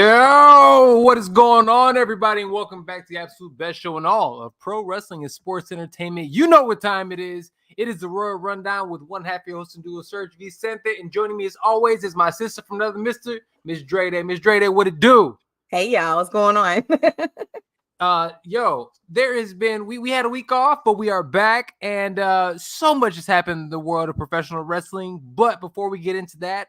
Yo, what is going on, everybody, and welcome back to the absolute best show in all of pro wrestling and sports entertainment. You know what time it is. It is the Royal Rundown with one half your host and duo, SERG, VICENTE, and joining me as always is my sister from another mister, Miss Drede. Miss Drede, what it do? Hey, y'all, what's going on? There has been, we had a week off, but we are back, and so much has happened in the world of professional wrestling. But before we get into that,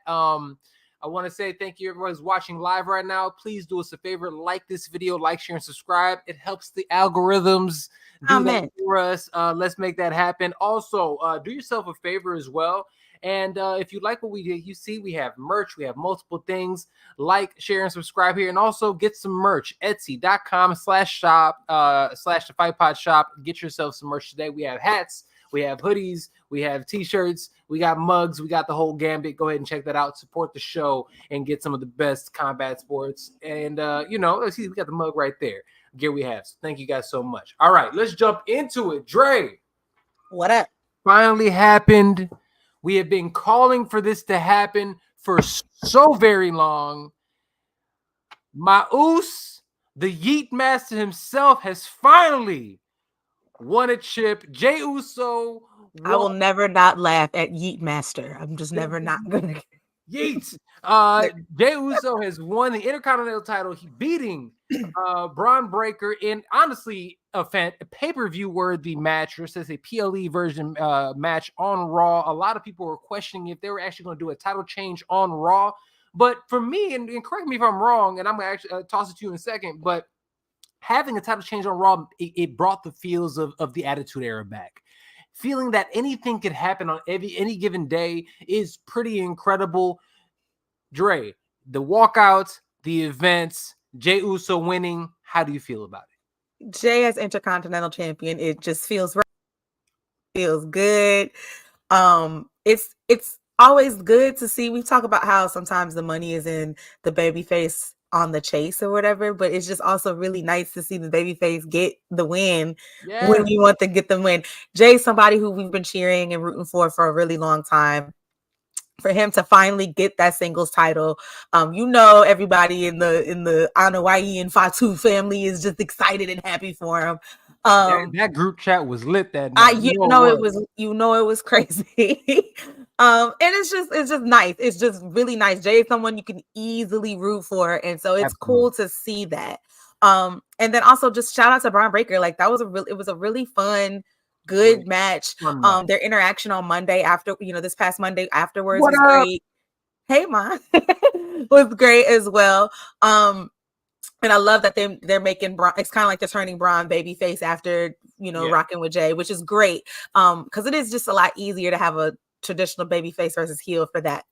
I want to say thank you everyone who's watching live right now. Please do us a favor, like this video, like, share, and subscribe. It helps the algorithms do that for us. Let's make that happen. Also, do yourself a favor as well. And if you like what we did, you see we have merch. We have multiple things. Like, share, and subscribe here. And also get some merch. Etsy.com/shop/the5pod shop. Get yourself some merch today. We have hats. We have hoodies. We have t-shirts. We got mugs. We got the whole gambit. Go ahead and check that out. Support the show and get some of the best combat sports. And, let's see, we got the mug right there. Gear we have. So thank you guys so much. All right, let's jump into it. Dre. What up? Finally happened. We have been calling for this to happen for so very long. Maus, the Yeet Master himself, has finally won a chip. Jey Uso. I will never not laugh at Yeet Master. I'm just never not gonna. Yeet. Jey Uso has won the Intercontinental title. He beating Braun Breaker in honestly a pay-per-view worthy match, or says a PLE version match on Raw. A lot of people were questioning if they were actually going to do a title change on Raw. But for me, and correct me if I'm wrong, and I'm going to actually toss it to you in a second, but having a title change on Raw, it brought the feels of the Attitude Era back. Feeling that anything could happen on any given day is pretty incredible. Dre, the walkouts, the events, Jey Uso winning, how do you feel about it? Jey as Intercontinental Champion, it just feels right. Feels good. It's always good to see. We talk about how sometimes the money is in the babyface on the chase or whatever, but it's just also really nice to see the babyface get the win when we want to get the win. Jay's somebody who we've been cheering and rooting for a really long time. For him to finally get that singles title, everybody in the Anoa'i and Fatu family is just excited and happy for him. That group chat was lit that night. It was crazy. And it's just nice. It's just really nice. Jey is someone you can easily root for, and so it's cool to see that. And then also just shout out to Braun Breaker. Like that was a really fun, good match. Their interaction on Monday after, this past Monday afterwards was great. Hey, Ma, was great as well. And I love that they're making Braun. It's kind of like they're turning Braun babyface after rocking with Jey, which is great. Because it is just a lot easier to have a traditional babyface versus heel for that.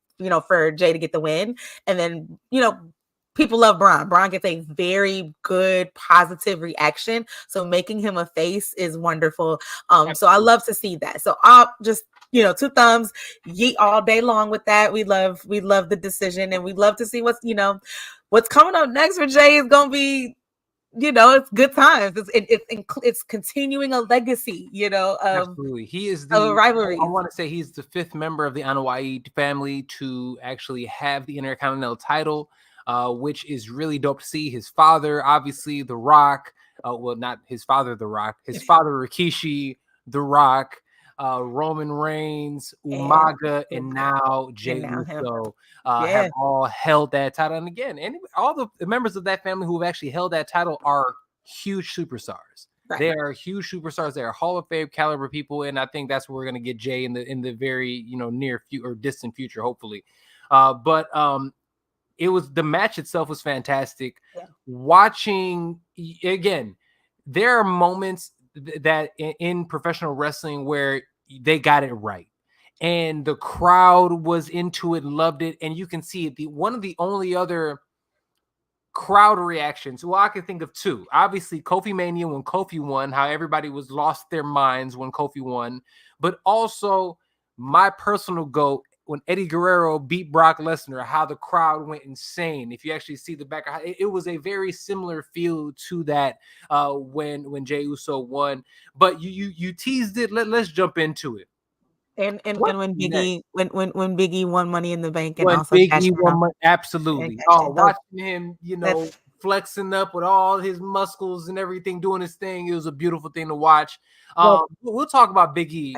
For Jey to get the win, and then people love Braun. Braun gets a very good, positive reaction. So making him a face is wonderful. So I love to see that. So I'll just, 2 thumbs, yeet all day long with that. We love the decision, and we love to see what's coming up next for Jey is going to be, it's good times. It's continuing a legacy, absolutely. He is the rivalry. I want to say he's the 5th member of the Anoa'i family to actually have the Intercontinental title. Which is really dope to see. His father, obviously, The Rock. Not his father, The Rock. His father, Rikishi, The Rock, Roman Reigns, Umaga, and now Jey Uso have all held that title. And again, all the members of that family who have actually held that title are huge superstars. Right. They are huge superstars. They are Hall of Fame caliber people, and I think that's where we're going to get Jey in the very near or distant future, hopefully. But it was, the match itself was fantastic. Yeah. Watching again, there are moments that in professional wrestling where they got it right, and the crowd was into it, loved it, and you can see it. One of the only other crowd reactions, well, I can think of 2. Obviously, Kofi Mania when Kofi won, how everybody was lost their minds when Kofi won, but also my personal GOAT, when Eddie Guerrero beat Brock Lesnar, how the crowd went insane. If you actually see the back, it was a very similar feel to that when Jey Uso won. But you teased it. Let's jump into it. And when Biggie won Money in the Bank and when also Biggie won money, absolutely. Oh, watching him, that's flexing up with all his muscles and everything, doing his thing. It was a beautiful thing to watch. We'll talk about Biggie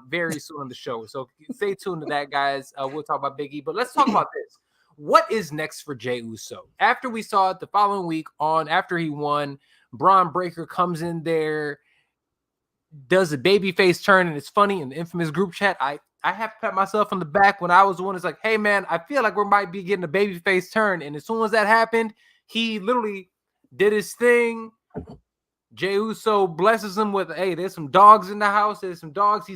very soon on the show, so stay tuned to that, guys. We'll talk about Biggie, but let's talk about this. What is next for Jey Uso? After we saw it the following week after he won, Braun Breaker comes in there, does a babyface turn, and it's funny in the infamous group chat. I have to pat myself on the back when I was the one that's like, hey man, I feel like we might be getting a babyface turn. And as soon as that happened, he literally did his thing. Jey Uso blesses him with, hey, there's some dogs in the house. There's some dogs.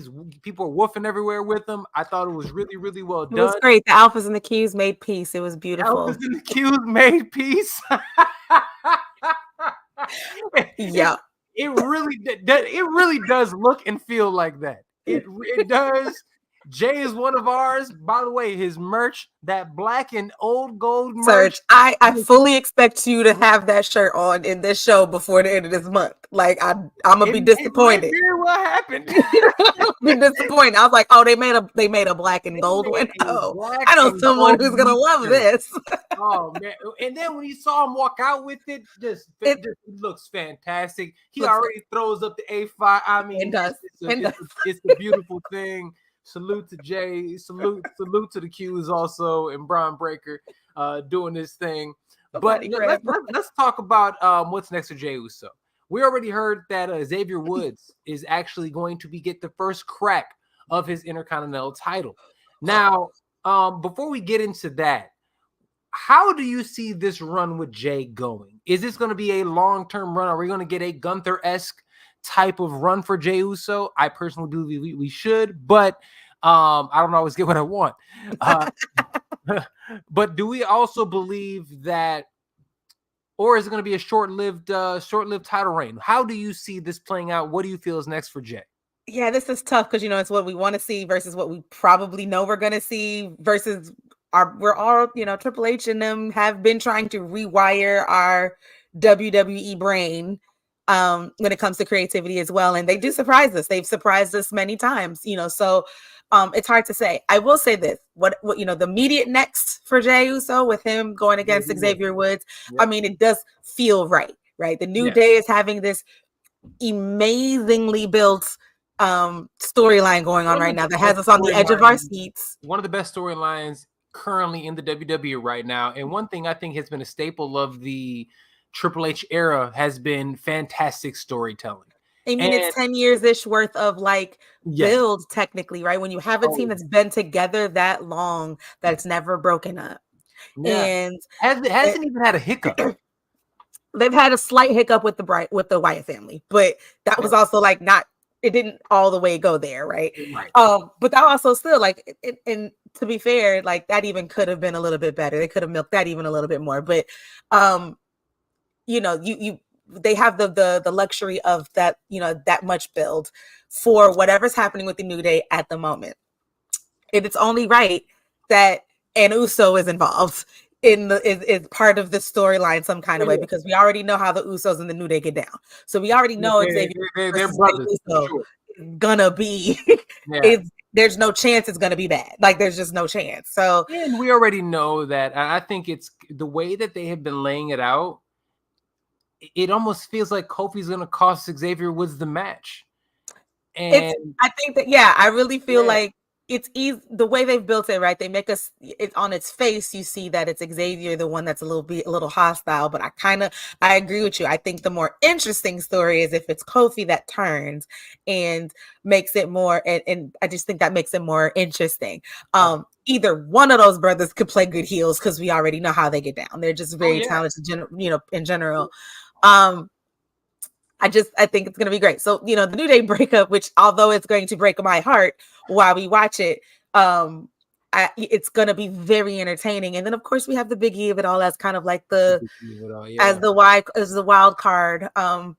People are woofing everywhere with him. I thought it was really, really well done. It was great. The Alphas and the Qs made peace. It was beautiful. Alphas and the Qs made peace. Yeah. It really does look and feel like that. It does. Jey is one of ours. By the way, his merch, that black and old gold merch. Serge, I fully expect you to have that shirt on in this show before the end of this month. Like I'm gonna be disappointed. What happened? Be disappointed. I was like, oh, they made a black and gold one. Oh, I know someone who's gonna love this. Oh man! And then when you saw him walk out with it, it looks fantastic. He already throws up the A5. I mean, it does. It's a beautiful thing. Salute to Jey. Salute to the Qs also, and Braun Breaker doing this thing. But let's talk about what's next for Jey Uso. We already heard that Xavier Woods is actually going to get the first crack of his Intercontinental title. Now, before we get into that, how do you see this run with Jey going? Is this going to be a long-term run? Are we going to get a Gunther-esque type of run for Jey Uso? I personally believe we should, but I don't always get what I want. But do we also believe that, or is it going to be a short-lived title reign? How do you see this playing out? What do you feel is next for Jey? Yeah, this is tough because it's what we want to see versus what we probably know we're going to see versus we're all Triple H and them have been trying to rewire our WWE brain when it comes to creativity as well, and they do surprise us. They've surprised us many times, so it's hard to say. I will say this: what the immediate next for Jey Uso with him going against Xavier Woods. Yep. I mean, it does feel right. The New Day is having this amazingly built storyline going on right now that has us on the edge of our seats. One of the best storylines currently in the WWE right now, and one thing I think has been a staple of the Triple H era has been fantastic storytelling. I mean, it's 10 years-ish worth of build technically, right? When you have a team that's been together that long, that's never broken up. Yeah. And hasn't even had a hiccup. They've had a slight hiccup with the Wyatt family, but that was also it didn't all the way go there, right? But that also still and to be fair, that even could have been a little bit better. They could have milked that even a little bit more, but they have the luxury of that, that much build for whatever's happening with the New Day at the moment. And it's only right that an Uso is involved is part of the storyline some kind of way, because we already know how the Usos and the New Day get down. So we already know they're brothers, Uso sure. Gonna be there's no chance it's gonna be bad. There's just no chance. So, and we already know that. I think it's the way that they have been laying it out. It almost feels like Kofi's gonna cost Xavier Woods the match. And I think that I really feel like it's easy the way they've built it, right? They make us on its face, you see that it's Xavier, the one that's a little hostile, but I agree with you. I think the more interesting story is if it's Kofi that turns and makes it more, and I just think that makes it more interesting. Either one of those brothers could play good heels because we already know how they get down. They're just very talented, in general. I think it's going to be great. So, the New Day breakup, which although it's going to break my heart while we watch it, it's going to be very entertaining. And then of course we have the biggie of it all as kind of like as the wild card, and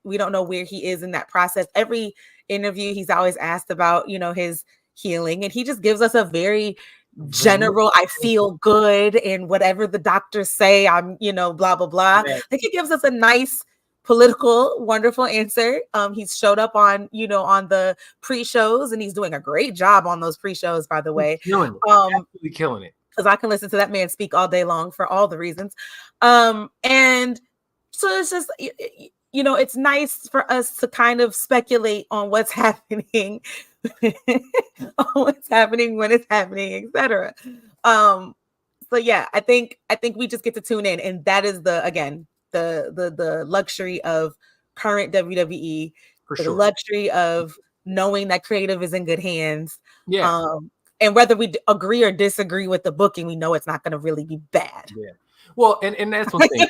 we don't know where he is in that process. Every interview he's always asked about, his healing, and he just gives us a very general, I feel good, and whatever the doctors say, I'm, blah, blah, blah. I think it gives us a nice political, wonderful answer. He's showed up on, on the pre-shows, and he's doing a great job on those pre-shows, by the way. Killing it. Absolutely killing it. Because I can listen to that man speak all day long for all the reasons. And so it's just, it's nice for us to kind of speculate on what's happening, when it's happening, etc. So yeah, I think we just get to tune in, and that is the luxury of current WWE, the luxury of knowing that creative is in good hands. Yeah. And whether we agree or disagree with the booking, we know it's not going to really be bad. Yeah. Well, and that's one thing.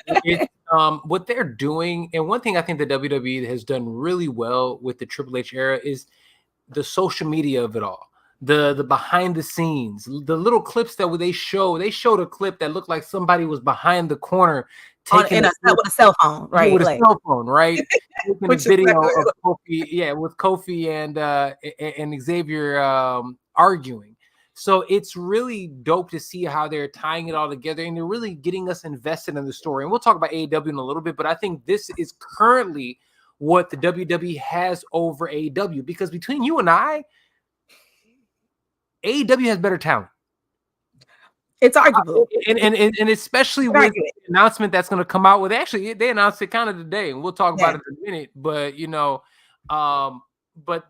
What they're doing, and one thing I think the WWE has done really well with the Triple H era is the social media of it all. The behind the scenes, the little clips that they showed a clip that looked like somebody was behind the corner taking with a cell phone, right? With a cell phone, right? Taking a video of Kofi, with Kofi and Xavier arguing. So it's really dope to see how they're tying it all together, and they're really getting us invested in the story. And we'll talk about AEW in a little bit, but I think this is currently what the WWE has over AEW, because between you and I, AEW has better talent. It's arguable, and especially with the announcement that's going to come out with. Actually, they announced it kind of today, and we'll talk about it in a minute. But but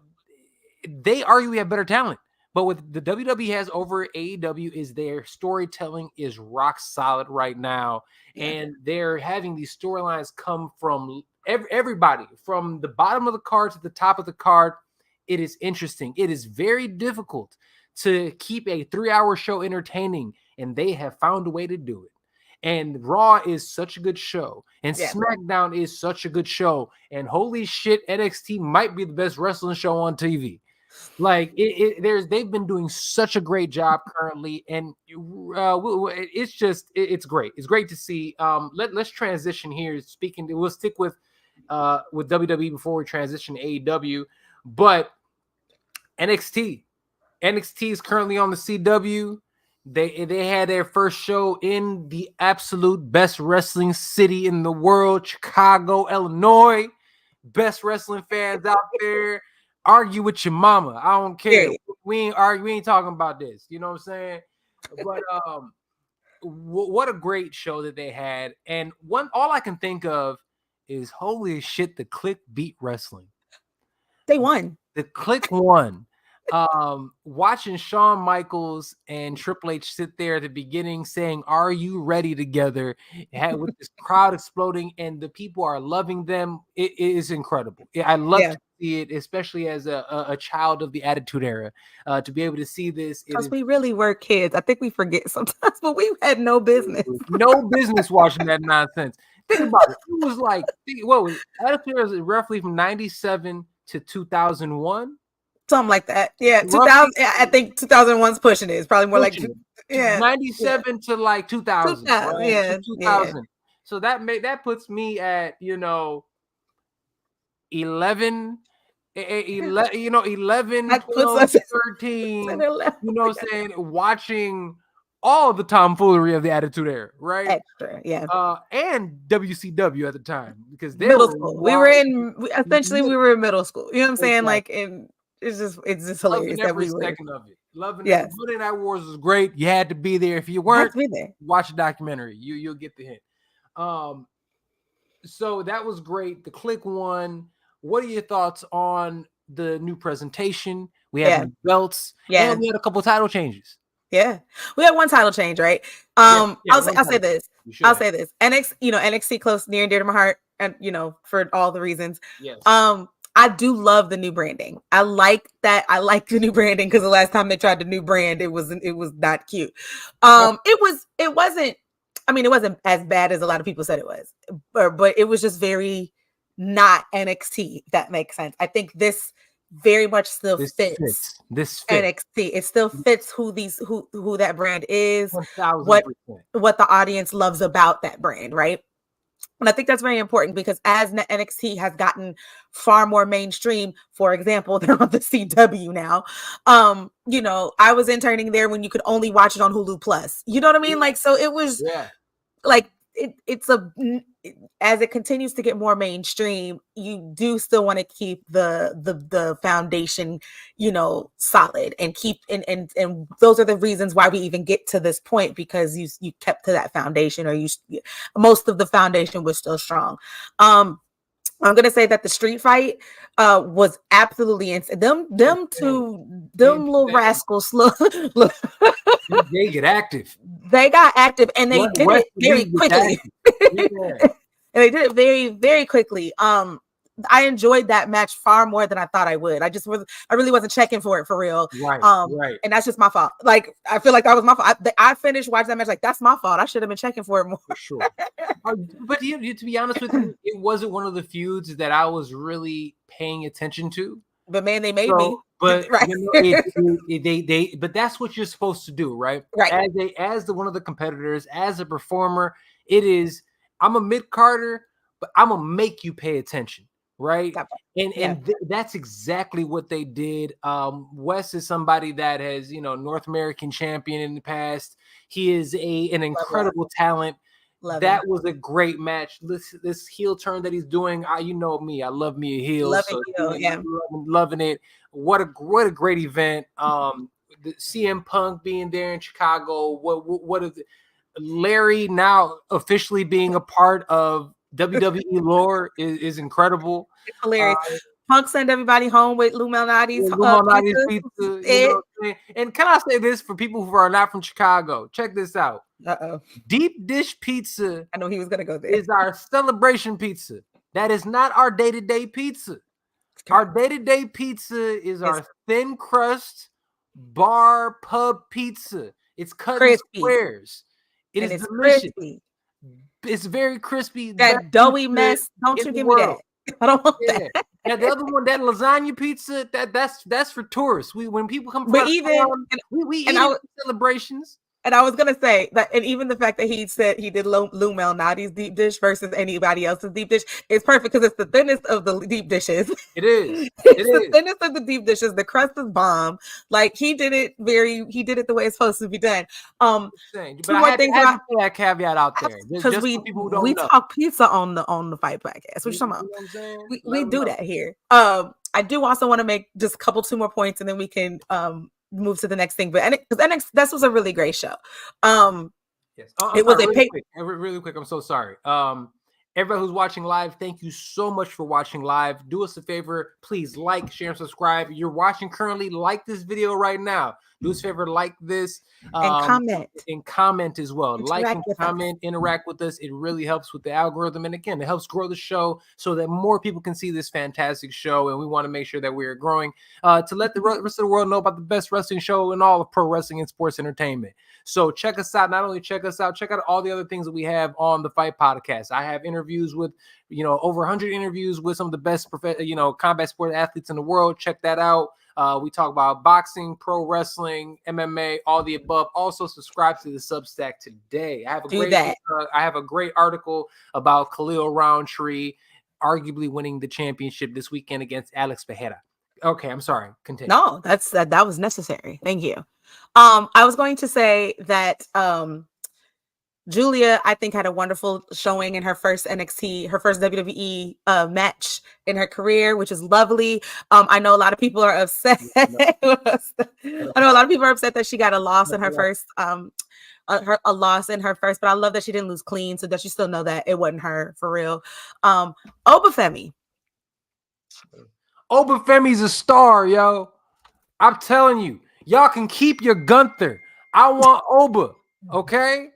they arguably have better talent. But what the WWE has over AEW is their storytelling is rock solid right now, and they're having these storylines come from everybody, from the bottom of the card to the top of the card. It is interesting. It is very difficult to keep a 3-hour show entertaining, and they have found a way to do it. And Raw is such a good show, and SmackDown is such a good show, and holy shit, NXT might be the best wrestling show on TV. Like they've been doing such a great job currently, and it's great. It's great to see. Let's transition here. We'll stick with WWE before we transition to AEW, but NXT is currently on the CW. They had their first show in the absolute best wrestling city in the world, Chicago, Illinois. Best wrestling fans out there. Argue with your mama. I don't care. We ain't argue. We ain't talking about this. You know what I'm saying? But what a great show that they had. And all I can think of is, holy shit, the Click beat wrestling. They won. The Click won. Watching Shawn Michaels and Triple H sit there at the beginning saying, "Are you ready?" together, with this crowd exploding, and the people are loving them. It is incredible. I love to see it, especially as a child of the Attitude Era, to be able to see this. Because we really were kids. I think we forget sometimes, but we had no business. No business watching that nonsense. Think about it. It was like, what was Attitude Era? Was roughly from 97 to 2001. Something like that. Yeah, 2000. I think 2001's pushing it. It's probably more like 97 to like 2000. 2000, right? 2000. So that puts me at 11, 11, 12, 13. You know what I'm saying? Watching all the tomfoolery of the Attitude Era, right? Extra, yeah. And WCW at the time, because middle school. We were in middle school. You know what I'm saying? Like it's just hilarious that we were. Second of it. Loving it. Monday Night Wars was great. You had to be there. If you weren't, watch a documentary. You'll get the hint. So that was great. The Click won. What are your thoughts on the new presentation? We had new belts. And we had a couple title changes. Yeah, we had one title change, right? I'll say this. NXT close, near and dear to my heart, and for all the reasons. Yes. I do love the new branding. I like that. I like the new branding because the last time they tried the new brand, it was not cute. It wasn't as bad as a lot of people said it was, but it was just very not NXT, if that makes sense. I think this very much still fits. This fits NXT. It still fits who that brand is, 1000%. What the audience loves about that brand, right? And I think that's very important because as NXT has gotten far more mainstream, for example, they're on the CW now. I was interning there when you could only watch it on Hulu Plus. You know what I mean? Like, so it was like it's as it continues to get more mainstream, you do still want to keep the foundation, solid, and keep and those are the reasons why we even get to this point, because you kept to that foundation, or most of the foundation was still strong. I'm gonna say that the street fight was absolutely insane. Them little rascals they get active. They got active, and they did it very quickly. Yeah. And they did it very, very quickly. I enjoyed that match far more than I thought I would. I really wasn't checking for it for real. Right. And that's just my fault. Like, I feel like that was my fault. I finished watching that match like, that's my fault. I should have been checking for it more. For sure. But to be honest with you, it wasn't one of the feuds that I was really paying attention to. But man, they made me. But right. But that's what you're supposed to do, right? Right. As one of the competitors, as a performer, I'm a mid-carder, but I'm gonna make you pay attention. Right. And that's exactly what they did. Wes is somebody that has, North American champion in the past. He is an incredible talent. That was a great match. This heel turn that he's doing, you know me, I love me a heel. Loving it. What a great event. The CM Punk being there in Chicago. What is it? Larry now officially being a part of WWE lore is incredible. It's hilarious. Punk send everybody home with Lou Malnati's pizza. And can I say this for people who are not from Chicago? Check this out. Deep dish pizza. I know he was gonna go there. Is our celebration pizza. That is not our day-to-day pizza. Our day-to-day pizza is our thin crust bar pub pizza. It's cut in squares. It is delicious. Crispy. It's very crispy. That doughy mess. Don't you give me that. I don't want that. Yeah, the other one, that lasagna pizza, that's for tourists. When people come from we eat celebrations. And I was gonna say that, and even the fact that he said he did Lou Malnati's deep dish versus anybody else's deep dish is perfect, because it's the thinnest of the deep dishes. It is. The thinnest of the deep dishes. The crust is bomb. Like, he did it the way it's supposed to be done. But I have that caveat out there, because we talk pizza on the Fight Podcast. What you talking about? We do that here. I do also want to make just two more points, and then we can move to the next thing. But this was a really great show. Yes. It was really quick. I'm so sorry. Everybody who's watching live, thank you so much for watching live. Do us a favor, please like, share, and subscribe. You're watching currently, like this video right now. Do us a favor, like this. And comment as well. Like and comment, interact with us. It really helps with the algorithm. And again, it helps grow the show so that more people can see this fantastic show. And we want to make sure that we're growing to let the rest of the world know about the best wrestling show in all of pro wrestling and sports entertainment. So check us out. Not only check us out, check out all the other things that we have on the Fight Podcast. I have interviews with, over 100 interviews with some of the best, combat sport athletes in the world. Check that out. We talk about boxing, pro wrestling, MMA, all the above. Also, subscribe to the Substack today. I have a great article about Khalil Roundtree arguably winning the championship this weekend against Alex Pereira. Okay, I'm sorry. Continue. No, that was necessary. Thank you. I was going to say that Julia, I think, had a wonderful showing in her first WWE match in her career, which is lovely. I know a lot of people are upset. I know a lot of people are upset that she got a loss in her first, but I love that she didn't lose clean, so that you still know that it wasn't her for real. Obafemi. Obafemi's a star, yo. I'm telling you, y'all can keep your Gunther. I want Oba, okay?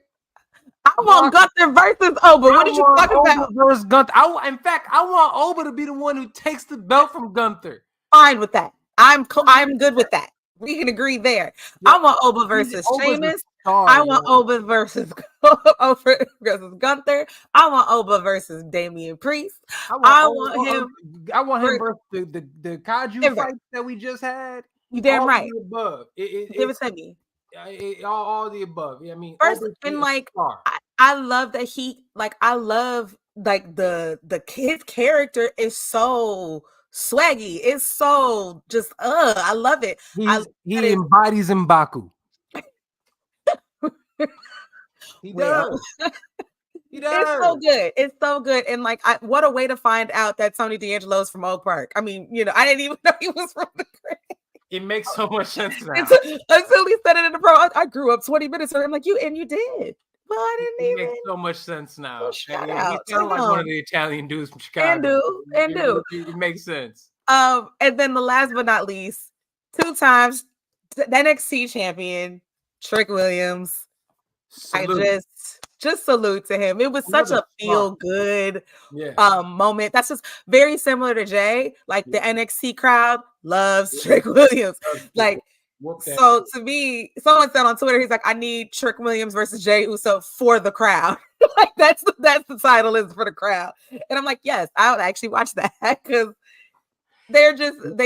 I want Gunther versus Oba. What did you talk about? Versus Gunther. In fact, I want Oba to be the one who takes the belt from Gunther. Fine with that. I'm good with that. We can agree there. Yeah. I want Oba versus Sheamus. I want Oba versus Gunther. I want Oba versus Damian Priest. I want him versus the Kaiju fight that we just had. You damn right. Above. Give it to me. All the above. I mean, first, and I love that the kid's character is so swaggy. It's so just I love it. He embodies M'Baku. He does. He does. It's so good. It's so good. And like, what a way to find out that Tony D'Angelo's from Oak Park. I mean, I didn't even know he was from the Grand. It makes so much sense now. Until he said it in the pro. I grew up 20 minutes ago. I'm like, you did. Well, I didn't even. It makes so much sense now. Well, shout out. He sounds like one of the Italian dudes from Chicago. And do. It makes sense. And then the last but not least, 2 times the NXT champion, Trick Williams. Salute. I just salute to him. It was such a feel good moment. That's just very similar to Jey. Like the NXT crowd loves Trick Williams. Like, so to me, someone said on Twitter, he's like, I need Trick Williams versus Jey Uso for the crowd. Like that's the title is for the crowd. And I'm like, yes, I would actually watch that because they're just 2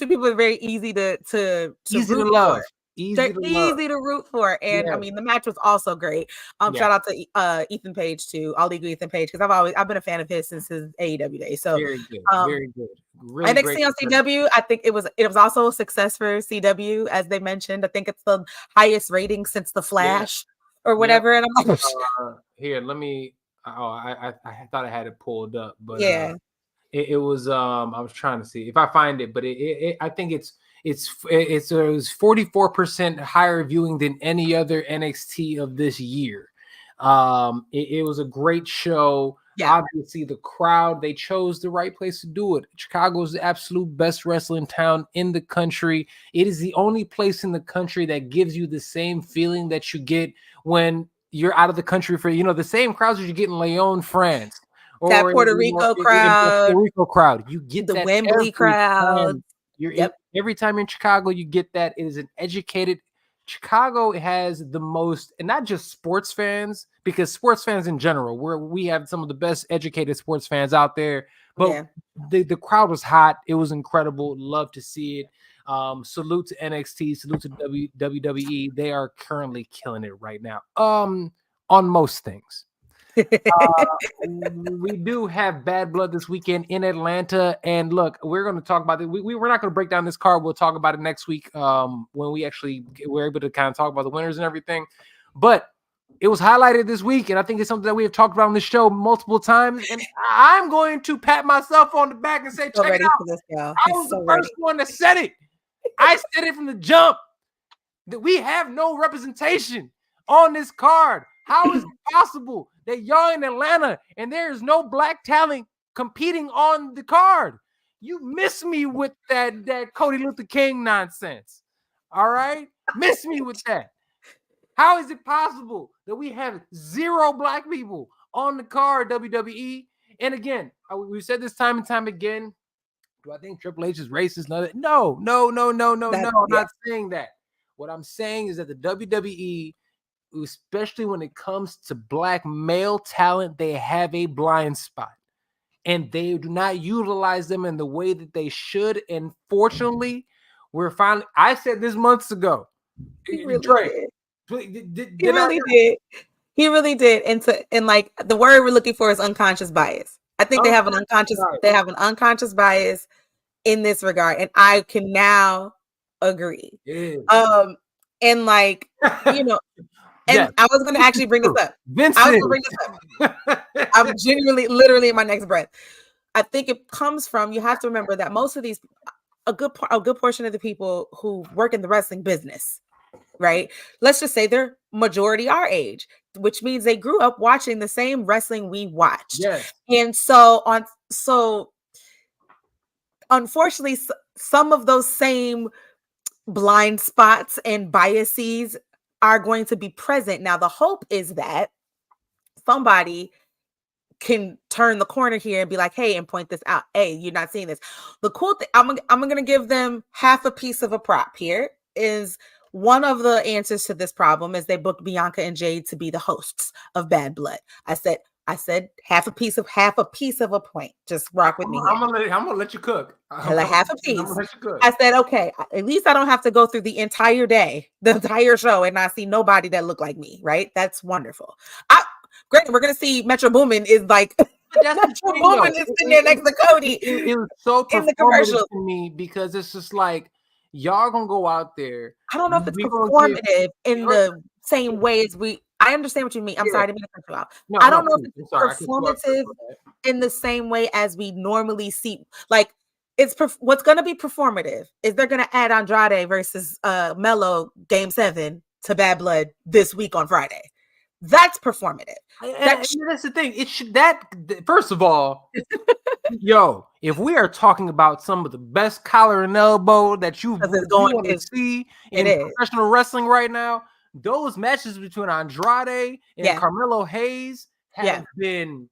people that are very easy to easy to love. They're easy to root for. And I mean, the match was also great. Shout out to Ethan Page too, All Legal Ethan Page, because I've been a fan of his since his AEW days. So very good. Really NXT on CW, I think it was also a success for CW, as they mentioned. I think it's the highest rating since The Flash or whatever. And I'm like, here, let me. I thought I had it pulled up, but it was. I was trying to see if I find it, but I think it was 44% higher viewing than any other NXT of this year. It was a great show. Yeah. Obviously, the crowd, they chose the right place to do it. Chicago is the absolute best wrestling town in the country. It is the only place in the country that gives you the same feeling that you get when you're out of the country for, the same crowds that you get in Lyon, France. Or that Puerto Rico crowd. Puerto Rico crowd. You get the Wembley crowd. Every time you're in Chicago, you get that. It is an educated. Chicago has the most, and not just sports fans, because sports fans in general, we have some of the best educated sports fans out there. But the crowd was hot. It was incredible. Love to see it. Salute to NXT. Salute to WWE. They are currently killing it right now. On most things. We do have Bad Blood this weekend in Atlanta, and look, we're going to talk about it. We're not going to break down this card. We'll talk about it next week when we're able to kind of talk about the winners and everything. But it was highlighted this week, and I think it's something that we have talked about on the show multiple times. And I'm going to pat myself on the back and say, check it out. I was the first one that said it. I said it from the jump that we have no representation on this card. How is it possible that y'all in Atlanta and there is no black talent competing on the card? You miss me with that Cody Luther King nonsense. All right? Miss me with that. How is it possible that we have 0 black people on the card, WWE? And again, we've said this time and time again. Do I think Triple H is racist? No. I'm not saying that. What I'm saying is that the WWE, especially when it comes to black male talent, they have a blind spot and they do not utilize them in the way that they should. And fortunately, I said this months ago. He really did. He really did. And like the word we're looking for is unconscious bias. I think they have an unconscious bias in this regard. And I can now agree. And like, And I was going to actually bring this up. I'm genuinely, literally in my next breath. I think it comes from, you have to remember that most of these, a good portion of the people who work in the wrestling business, right? Let's just say they're majority our age, which means they grew up watching the same wrestling we watched. Yes. And so unfortunately, some of those same blind spots and biases are going to be present. Now, the hope is that somebody can turn the corner here and be like, hey, and point this out. Hey, you're not seeing this. The cool thing, I'm going to give them half a piece of a prop here, is one of the answers to this problem is they booked Bianca and Jade to be the hosts of Bad Blood. I said half a piece of a point. Just rock with me. I'm gonna let you cook. Half a piece. I said, okay, at least I don't have to go through the entire day, the entire show, and not see nobody that look like me. Right? That's wonderful. Great. We're gonna see Metro Boomin is like Metro Boomin is sitting there next to Cody. It was so in the commercial to me because it's just like y'all gonna go out there. I don't know if it's performative in the same way as I understand what you mean. I'm sorry to cut you off. I don't know if it's performative in the same way as we normally see. Like, what's going to be performative is they're going to add Andrade versus Melo Game 7 to Bad Blood this week on Friday. That's performative. That's the thing. It should first of all, yo, if we are talking about some of the best collar and elbow that you want to see in professional wrestling right now, those matches between Andrade and Carmelo Hayes have been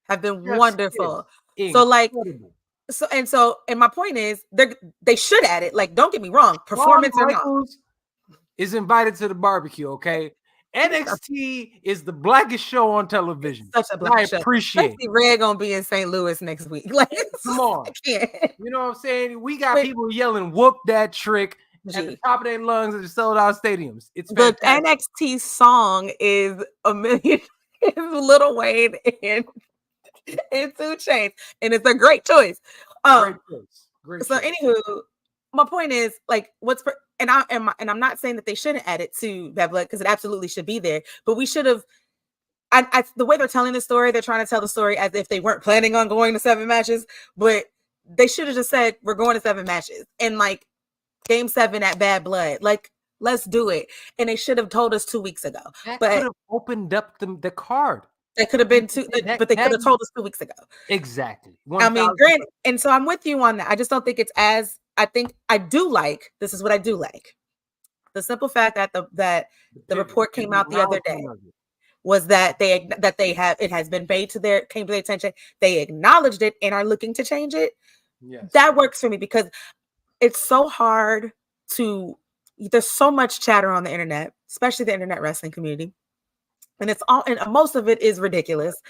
wonderful. And my point is, they should add it. Like, don't get me wrong, performance or not, is invited to the barbecue. Okay, NXT is the blackest show on television. Such a black show. Appreciate it. Red gonna be in St. Louis next week. Like, come on, you know what I'm saying? We got people yelling "whoop that trick" at the top of their lungs at the sold out stadiums. It's the NXT song is a million. It's Lil Wayne and 2 Chainz, and it's a great choice. Great choice. Anywho, my point is, like, I'm not saying that they shouldn't add it to Bad Blood, because it absolutely should be there, but we should have. The way they're telling the story, they're trying to tell the story as if they weren't planning on going to 7 matches, but they should have just said, we're going to 7 matches, and like Game 7 at Bad Blood, like, let's do it. And they should have told us 2 weeks ago. That could have opened up the card. That could have been but they could have told us 2 weeks ago. Exactly. 1, I mean, granted, and so I'm with you on that. I just don't think it's as. I think I do like. This is what I do like: the simple fact that the report came out the other day was that it has been came to their attention. They acknowledged it and are looking to change it. Yes. That works for me, because it's so hard to. There's so much chatter on the internet, especially the internet wrestling community, and most of it is ridiculous.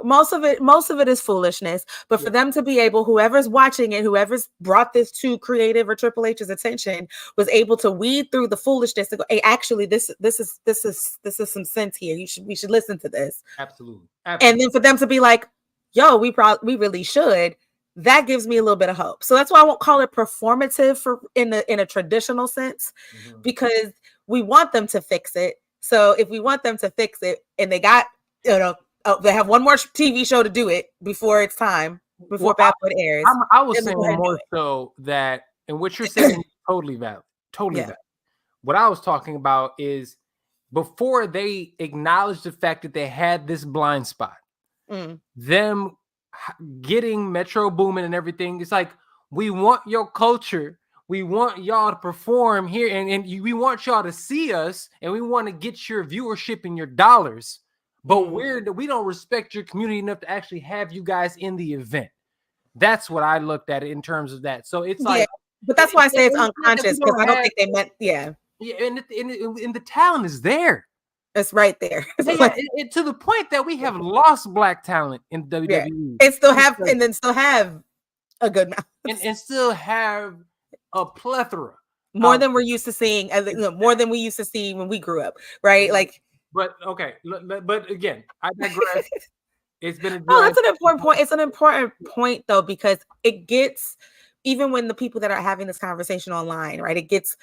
Most of it is foolishness. But for them to be able, whoever's watching it, whoever's brought this to Creative or Triple H's attention, was able to weed through the foolishness and go, hey, actually, this is some sense here. We should listen to this. Absolutely. And then for them to be like, yo, we really should. That gives me a little bit of hope. So that's why I won't call it performative in a traditional sense, because we want them to fix it. So if we want them to fix it, and they got, they have one more TV show to do it before it's time, before Bad Blood airs. I was saying more so that, and what you're saying is totally valid. Totally valid. What I was talking about is, before they acknowledged the fact that they had this blind spot, them getting Metro Boomin and everything, it's like, we want your culture, we want y'all to perform here, and we want y'all to see us, and we want to get your viewership and your dollars, but we don't respect your community enough to actually have you guys in the event. That's what I looked at it in terms of that. So it's like, but that's why I say it's unconscious, because I don't think they meant, and the talent is there. It's right there. To the point that we have lost black talent in WWE. And still have a good amount. And still have a plethora. More than we're used to seeing, more than we used to see when we grew up, right? Like, but okay, but again, I digress. It's been that's an important point. It's an important point, though, because it gets, even when the people that are having this conversation online, right, it gets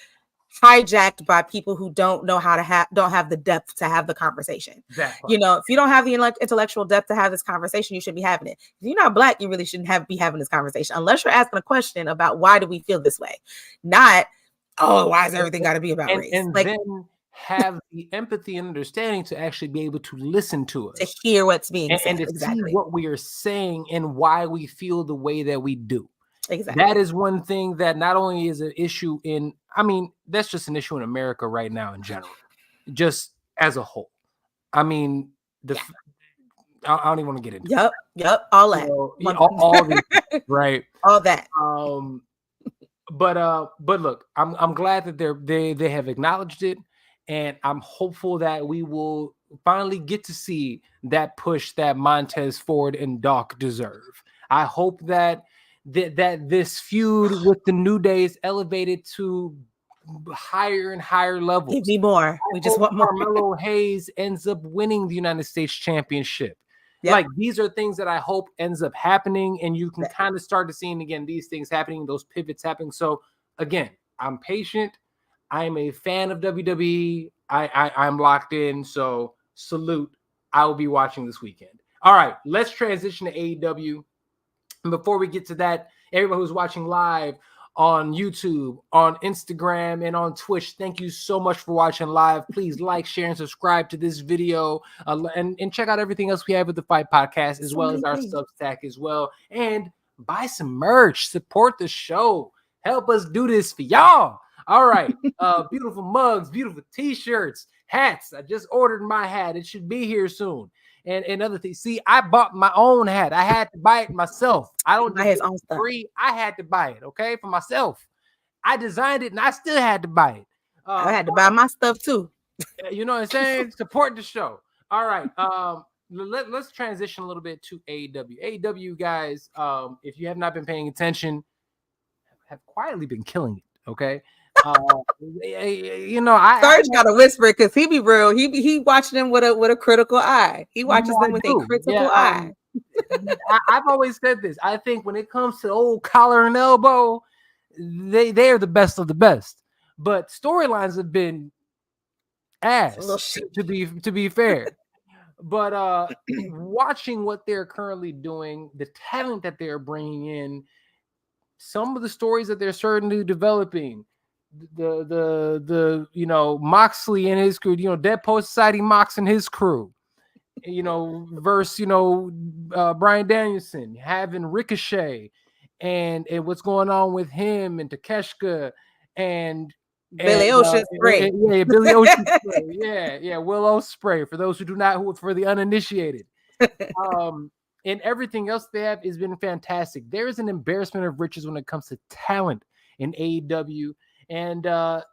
hijacked by people who don't know how to don't have the depth to have the conversation. Exactly. If you don't have the intellectual depth to have this conversation, you should be having it. If you're not black, you really shouldn't be having this conversation, unless you're asking a question about why do we feel this way, not why is everything got to be about race? And then have the empathy and understanding to actually be able to listen to us, to hear what's being said, and to see what we are saying and why we feel the way that we do. Exactly. That is one thing that not only is an issue that's just an issue in America right now in general, just as a whole. I mean, I don't even want to get into it. Yep, all that. All these, right? All that. But look, I'm glad that they have acknowledged it, and I'm hopeful that we will finally get to see that push that Montez Ford and Doc deserve. I hope that this feud with the New Day is elevated to higher and higher levels. Give me more. We just want more. Carmelo Hayes ends up winning the United States Championship. Yep. Like, these are things that I hope ends up happening, and you can kind of start to seeing again these things happening, those pivots happening. So again, I'm patient. I am a fan of WWE. I'm locked in. So salute. I will be watching this weekend. All right, let's transition to AEW. And before we get to that, everybody who's watching live on YouTube, on Instagram, and on Twitch, thank you so much for watching live. Please like, share, and subscribe to this video. And check out everything else we have with the Fight Podcast, as well as our Substack as well. And buy some merch. Support the show. Help us do this for y'all. All right. Beautiful mugs, beautiful t-shirts, hats. I just ordered my hat. It should be here soon. And other things. See, I bought my own hat. I had to buy it myself. I don't buy his own stuff. Free. I had to buy it, okay, for myself. I designed it and I still had to buy it. I had to buy my stuff too. You know what I'm saying? Support the show. All right. Let's transition a little bit to AEW. AEW, guys, if you have not been paying attention, have quietly been killing it, okay? You know, Serge got to whisper because he be real. He watching them with a critical eye. He watches them with a critical eye. I've always said this. I think when it comes to old collar and elbow, they are the best of the best. But storylines have been ass to be fair. But watching what they're currently doing, the talent that they're bringing in, some of the stories that they're certainly developing. The you know, Moxley and his crew, you know, Dead Poet Society Mox and his crew, you know, versus, you know, Bryan Danielson, having Ricochet and what's going on with him and Takeshita and Billy Ocean Spray. Billy Ocean Spray. Yeah, Will Ospreay for those for the uninitiated. And everything else they have has been fantastic. There is an embarrassment of riches when it comes to talent in AEW. And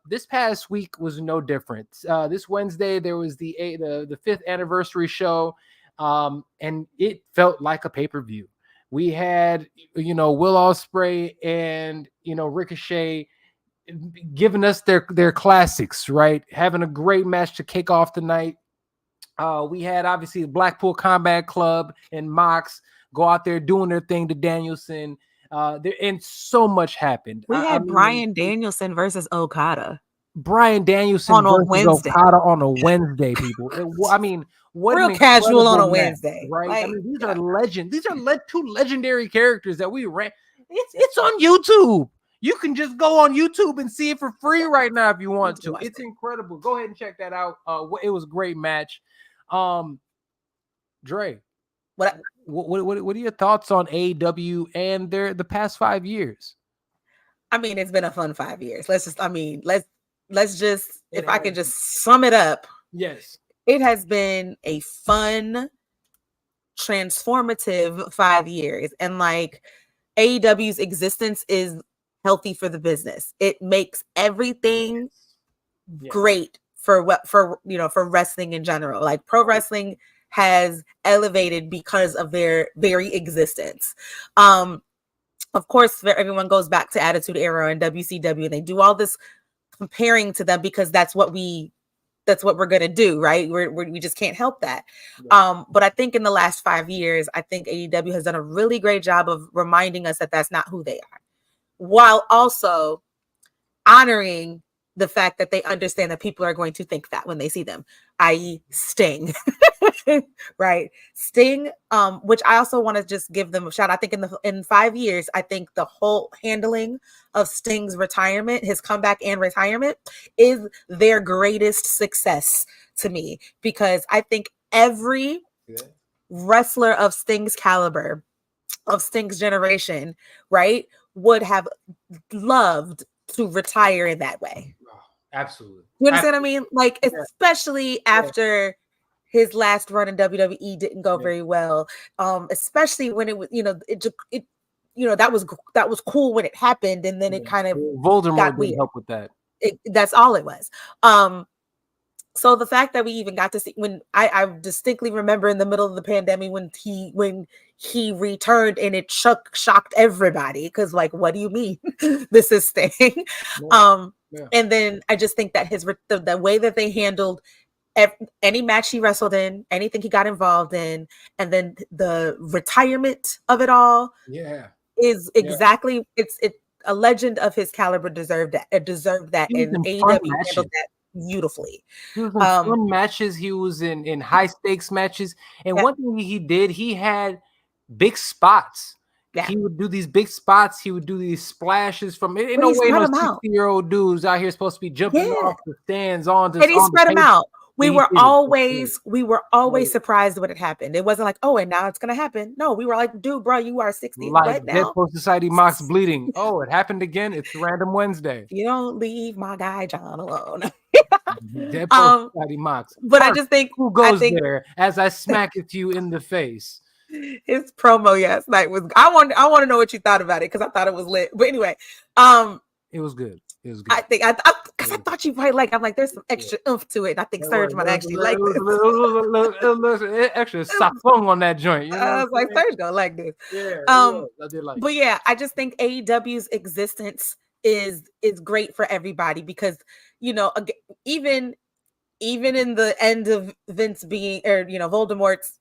this past week was no different. This Wednesday, there was the 5th anniversary show, and it felt like a pay-per-view. We had, you know, Will Ospreay and, you know, Ricochet giving us their classics, right? Having a great match to kick off the night. We had, obviously, the Blackpool Combat Club and Mox go out there doing their thing to Danielson. And so much happened. We had Bryan Danielson versus Okada. Bryan Danielson on a Wednesday. Okada on a Wednesday, people. I mean, what real casual on a Wednesday, right? Like, I mean, these are legends. These are two legendary characters that we ran. It's on YouTube. You can just go on YouTube and see it for free right now if you want to. It's incredible. Go ahead and check that out. It was a great match. Dre, what are your thoughts on AEW and the past 5 years? I mean, it's been a fun 5 years. Let's just if I can just sum it up. Yes. It has been a fun, transformative 5 years. And like AEW's existence is healthy for the business. It makes everything great for wrestling in general. Like pro wrestling has elevated because of their very existence. Of course, everyone goes back to Attitude Era and WCW, and they do all this comparing to them because that's what we're going to do, right? We just can't help that. Yeah. But I think in the last 5 years, I think AEW has done a really great job of reminding us that that's not who they are, while also honoring the fact that they understand that people are going to think that when they see them, i.e. Sting, right? Sting, which I also want to just give them a shout. I think in 5 years, I think the whole handling of Sting's retirement, his comeback and retirement, is their greatest success to me, because I think every wrestler of Sting's caliber, of Sting's generation, right, would have loved to retire in that way. Absolutely. You understand what I mean? Like, especially after his last run in WWE didn't go very well. Especially when it was, that was cool when it happened, and then it kind of Voldemort didn't help with that. That's all it was. So the fact that we even got to see, when I distinctly remember in the middle of the pandemic when he returned, and it shocked everybody, because like, what do you mean this is Sting? And then I just think that the way that they handled any match he wrestled in, anything he got involved in, and then the retirement of it all, is exactly a legend of his caliber deserved that, and AEW handled that beautifully. He was in fun matches. He was in high stakes matches. And one thing he did, he had big spots. Yeah. He would do these big spots. He would do these splashes from it. No way, no 60-year-old dudes out here supposed to be jumping off the stands onto. And he spread them out. We were always surprised when it happened. It wasn't like, oh, and now it's gonna happen. No, we were like, dude, bro, you are 60 right now. Dead Post Society Mox bleeding. Oh, it happened again. It's Random Wednesday. You don't leave my guy John alone. Dead Post Society Mox. But I just think who goes there as I smack it you in the face. His promo last night was. I want to know what you thought about it because I thought it was lit. But anyway, it was good. It was good. I think because I thought you might like. I'm like, there's some extra oomph to it. And I think Serge might actually like this. Extra sapong on that joint. You know I was like, Serge gonna like this. Yeah. I did like. But yeah, I just think AEW's existence is great for everybody because even in the end of Vince being Voldemort's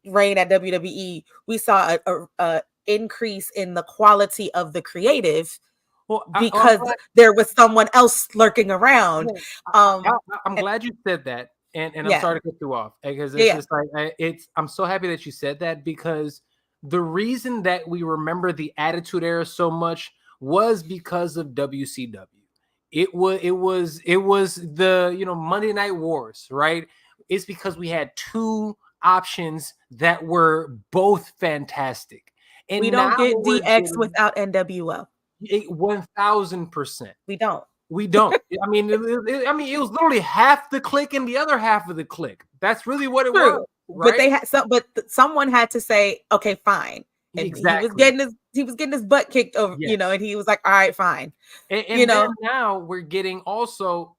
reign at WWE, we saw a increase in the quality of the creative. Well, because there was someone else lurking around. I'm glad you said that, and I'm sorry to cut you off because it's just like I'm so happy that you said that because the reason that we remember the Attitude Era so much was because of WCW. It was the Monday Night Wars, right? It's because we had two options that were both fantastic, and we don't get DX without NWO. 1000%. We don't. I mean, it was literally half the clique and the other half of the clique. That's really what it was. Right? But they had someone had to say, okay, fine. And exactly. He was getting his butt kicked over, and he was like, all right, fine. And now we're getting also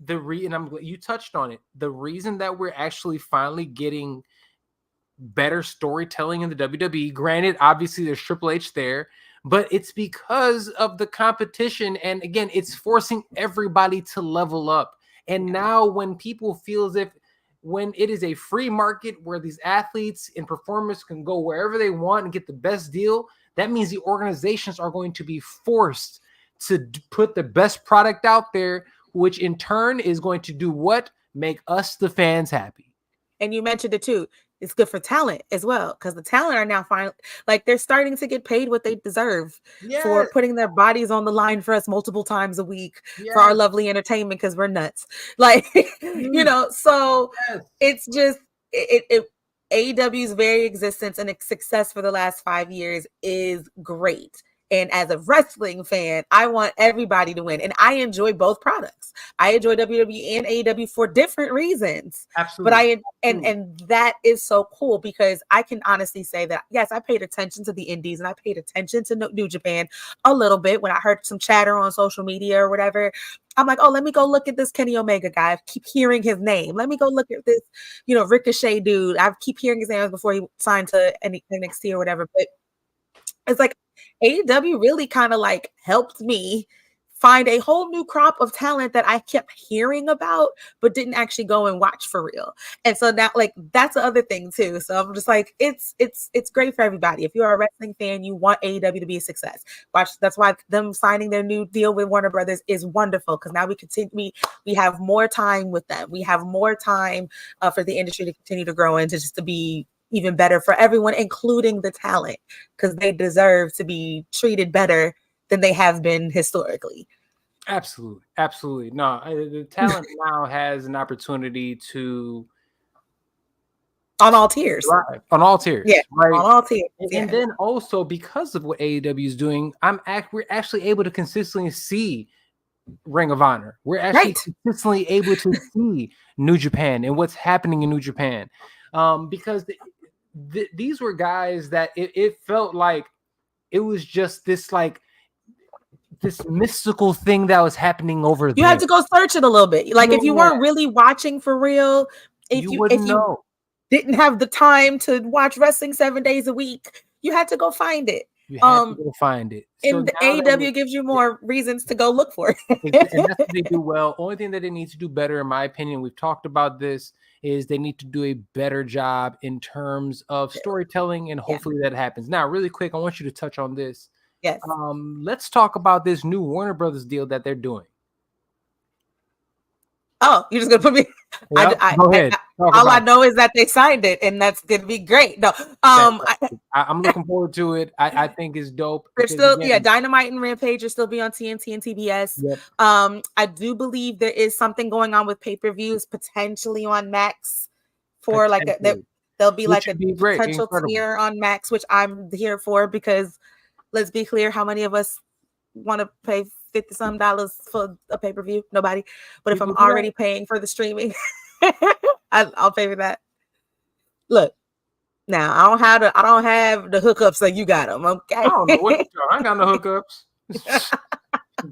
and you touched on it. The reason that we're actually finally getting better storytelling in the WWE, granted, obviously there's Triple H there, but it's because of the competition. And again, it's forcing everybody to level up. And now when people feel as if when it is a free market where these athletes and performers can go wherever they want and get the best deal, that means the organizations are going to be forced to put the best product out there, which in turn is going to do what? Make us, the fans, happy. And you mentioned it too. It's good for talent as well because the talent are now finally they're starting to get paid what they deserve for putting their bodies on the line for us multiple times a week for our lovely entertainment because we're nuts. So it's just AEW's very existence and its success for the last 5 years is great. And as a wrestling fan, I want everybody to win. And I enjoy both products. I enjoy WWE and AEW for different reasons. Absolutely. But and that is so cool because I can honestly say that, yes, I paid attention to the indies and I paid attention to New Japan a little bit when I heard some chatter on social media or whatever. I'm like, oh, let me go look at this Kenny Omega guy. I keep hearing his name. Let me go look at this, Ricochet dude. I keep hearing his name before he signed to NXT or whatever. But it's like, AEW really kind of helped me find a whole new crop of talent that I kept hearing about, but didn't actually go and watch for real. And so now, that's the other thing too. So I'm just like, it's great for everybody. If you're a wrestling fan, you want AEW to be a success. That's why them signing their new deal with Warner Brothers is wonderful because now we have more time with them. We have more time for the industry to continue to grow and to be even better for everyone, including the talent, because they deserve to be treated better than they have been historically. Absolutely. No, the talent now has an opportunity to on all tiers. Right. On all tiers. Yeah, right? On all tiers. And then also because of what AEW is doing, we're actually able to consistently see Ring of Honor. We're actually consistently able to see New Japan and what's happening in New Japan. Because these were guys that it felt like it was just this mystical thing that was happening over there. You had to go search it a little bit. If you weren't really watching for real, if you didn't have the time to watch wrestling 7 days a week, you had to go find it. You had to go find it. And the AEW gives you more reasons to go look for it. And that's what they do well. Only thing that they need to do better, in my opinion, we've talked about this, is they need to do a better job in terms of storytelling, and hopefully that happens. Now, really quick, I want you to touch on this. Yes. Let's talk about this new Warner Brothers deal that they're doing. Oh, you're just gonna put me. Yep, go ahead. All I know is that they signed it, and that's gonna be great. No, I'm looking forward to it. I think it's dope. They're still, Dynamite and Rampage will still be on TNT and TBS. Yep. I do believe there is something going on with pay-per-views potentially on Max for like there'll be like a potential tier on Max, which I'm here for because let's be clear, how many of us want to pay $50-some for a pay-per-view? Nobody. But if I'm already paying for the streaming, I'll pay for that. Look, now I don't have the hookups like you got them. Okay. I don't know what you're talking. I ain't got no hookups.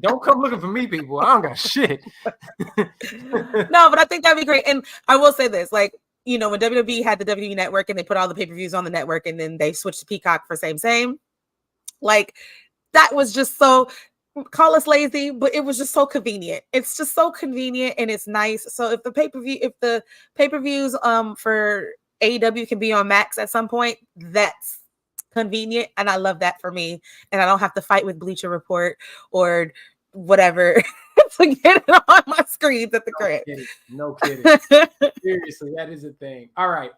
Don't come looking for me, people. I don't got shit. No, but I think that'd be great. And I will say this, like, when WWE had the WWE Network and they put all the pay-per-views on the network and then they switched to Peacock for same, like that was just so, call us lazy, but it was just so convenient. It's just so convenient and it's nice. So if the pay-per-views for AEW can be on Max at some point, that's convenient, and I love that for me. And I don't have to fight with Bleacher Report or whatever to get it on my screens at the crib. No kidding. Seriously, that is a thing. All right,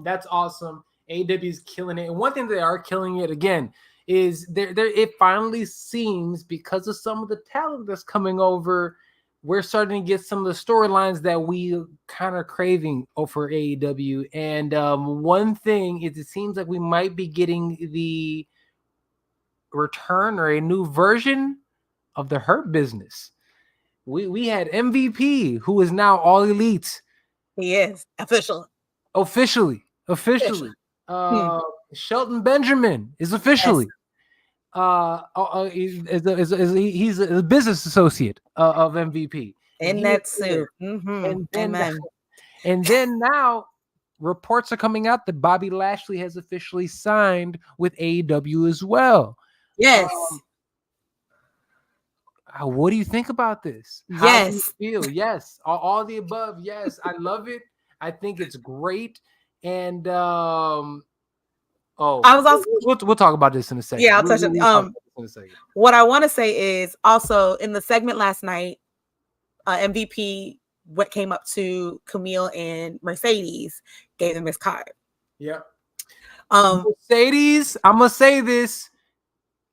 that's awesome. AEW is killing it, and one thing they are killing it again is it finally seems, because of some of the talent that's coming over, we're starting to get some of the storylines that we kind of craving over AEW. And one thing is, it seems like we might be getting the return or a new version of the Hurt Business. We had MVP, who is now All Elite. He is officially. Shelton Benjamin is officially. Yes. He's a business associate of MVP. In that suit. Mm-hmm. And then now reports are coming out that Bobby Lashley has officially signed with AEW as well. Yes. What do you think about this? How do you feel? Yes. All the above. Yes. I love it. I think it's great. And I was also we'll talk about this in a second. Yeah, I'll touch it. What I want to say is also in the segment last night, MVP came up to Camille and Mercedes, gave them his card. Yep. Mercedes, I'm gonna say this.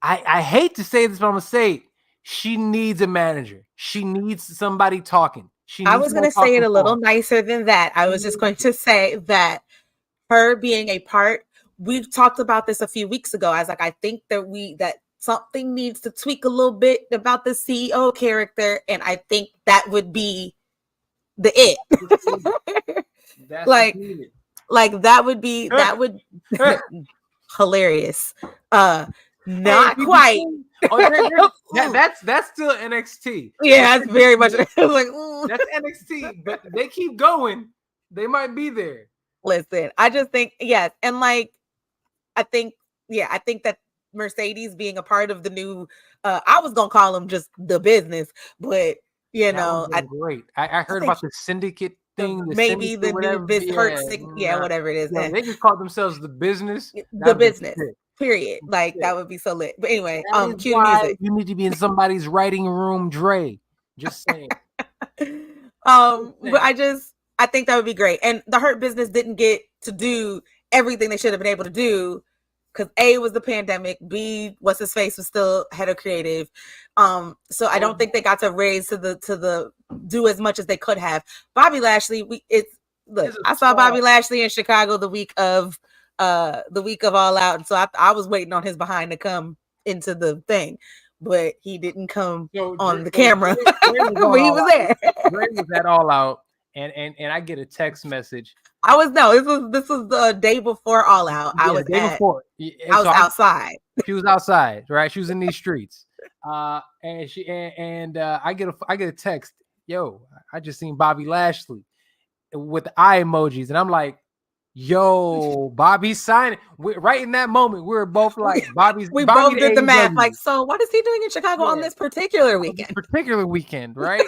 I hate to say this, but I'm gonna say it. She needs a manager. She needs somebody talking. I was gonna say it a little nicer than that. I was just going to say that her being a part. We've talked about this a few weeks ago. I was like, I think that something needs to tweak a little bit about the CEO character, and I think that would be the it. like that would be hilarious. Not quite. That's still NXT. Yeah, that's very much. Like, that's NXT, but they keep going. They might be there. Listen, I just think yes, and like. I think that Mercedes being a part of the new, I was gonna call them just the business, but great. I heard about the syndicate thing. Maybe the new whatever it is. Yeah, they just call themselves the business. The business. Period. Like that would be so lit. But anyway, cue music. You need to be in somebody's writing room, Dre. Just saying. But I think that would be great. And the Hurt Business didn't get to do everything they should have been able to do because A was the pandemic, B what's his face was still head of creative, so I don't think they got to raise to the do as much as they could have. Bobby Lashley, I saw Bobby Lashley in Chicago the week of All Out, and so I was waiting on his behind to come into the thing, but he didn't come on the camera. But he was there. Dre was at All Out. And I get a text message. This was the day before All Out. I was outside. She was outside, right? She was in these streets. And I get a text. Yo, I just seen Bobby Lashley with the eye emojis, and I'm like, yo, Bobby's signing. Right in that moment, we were both like, we both did the math. Like, so what is he doing in Chicago on this particular weekend? Right?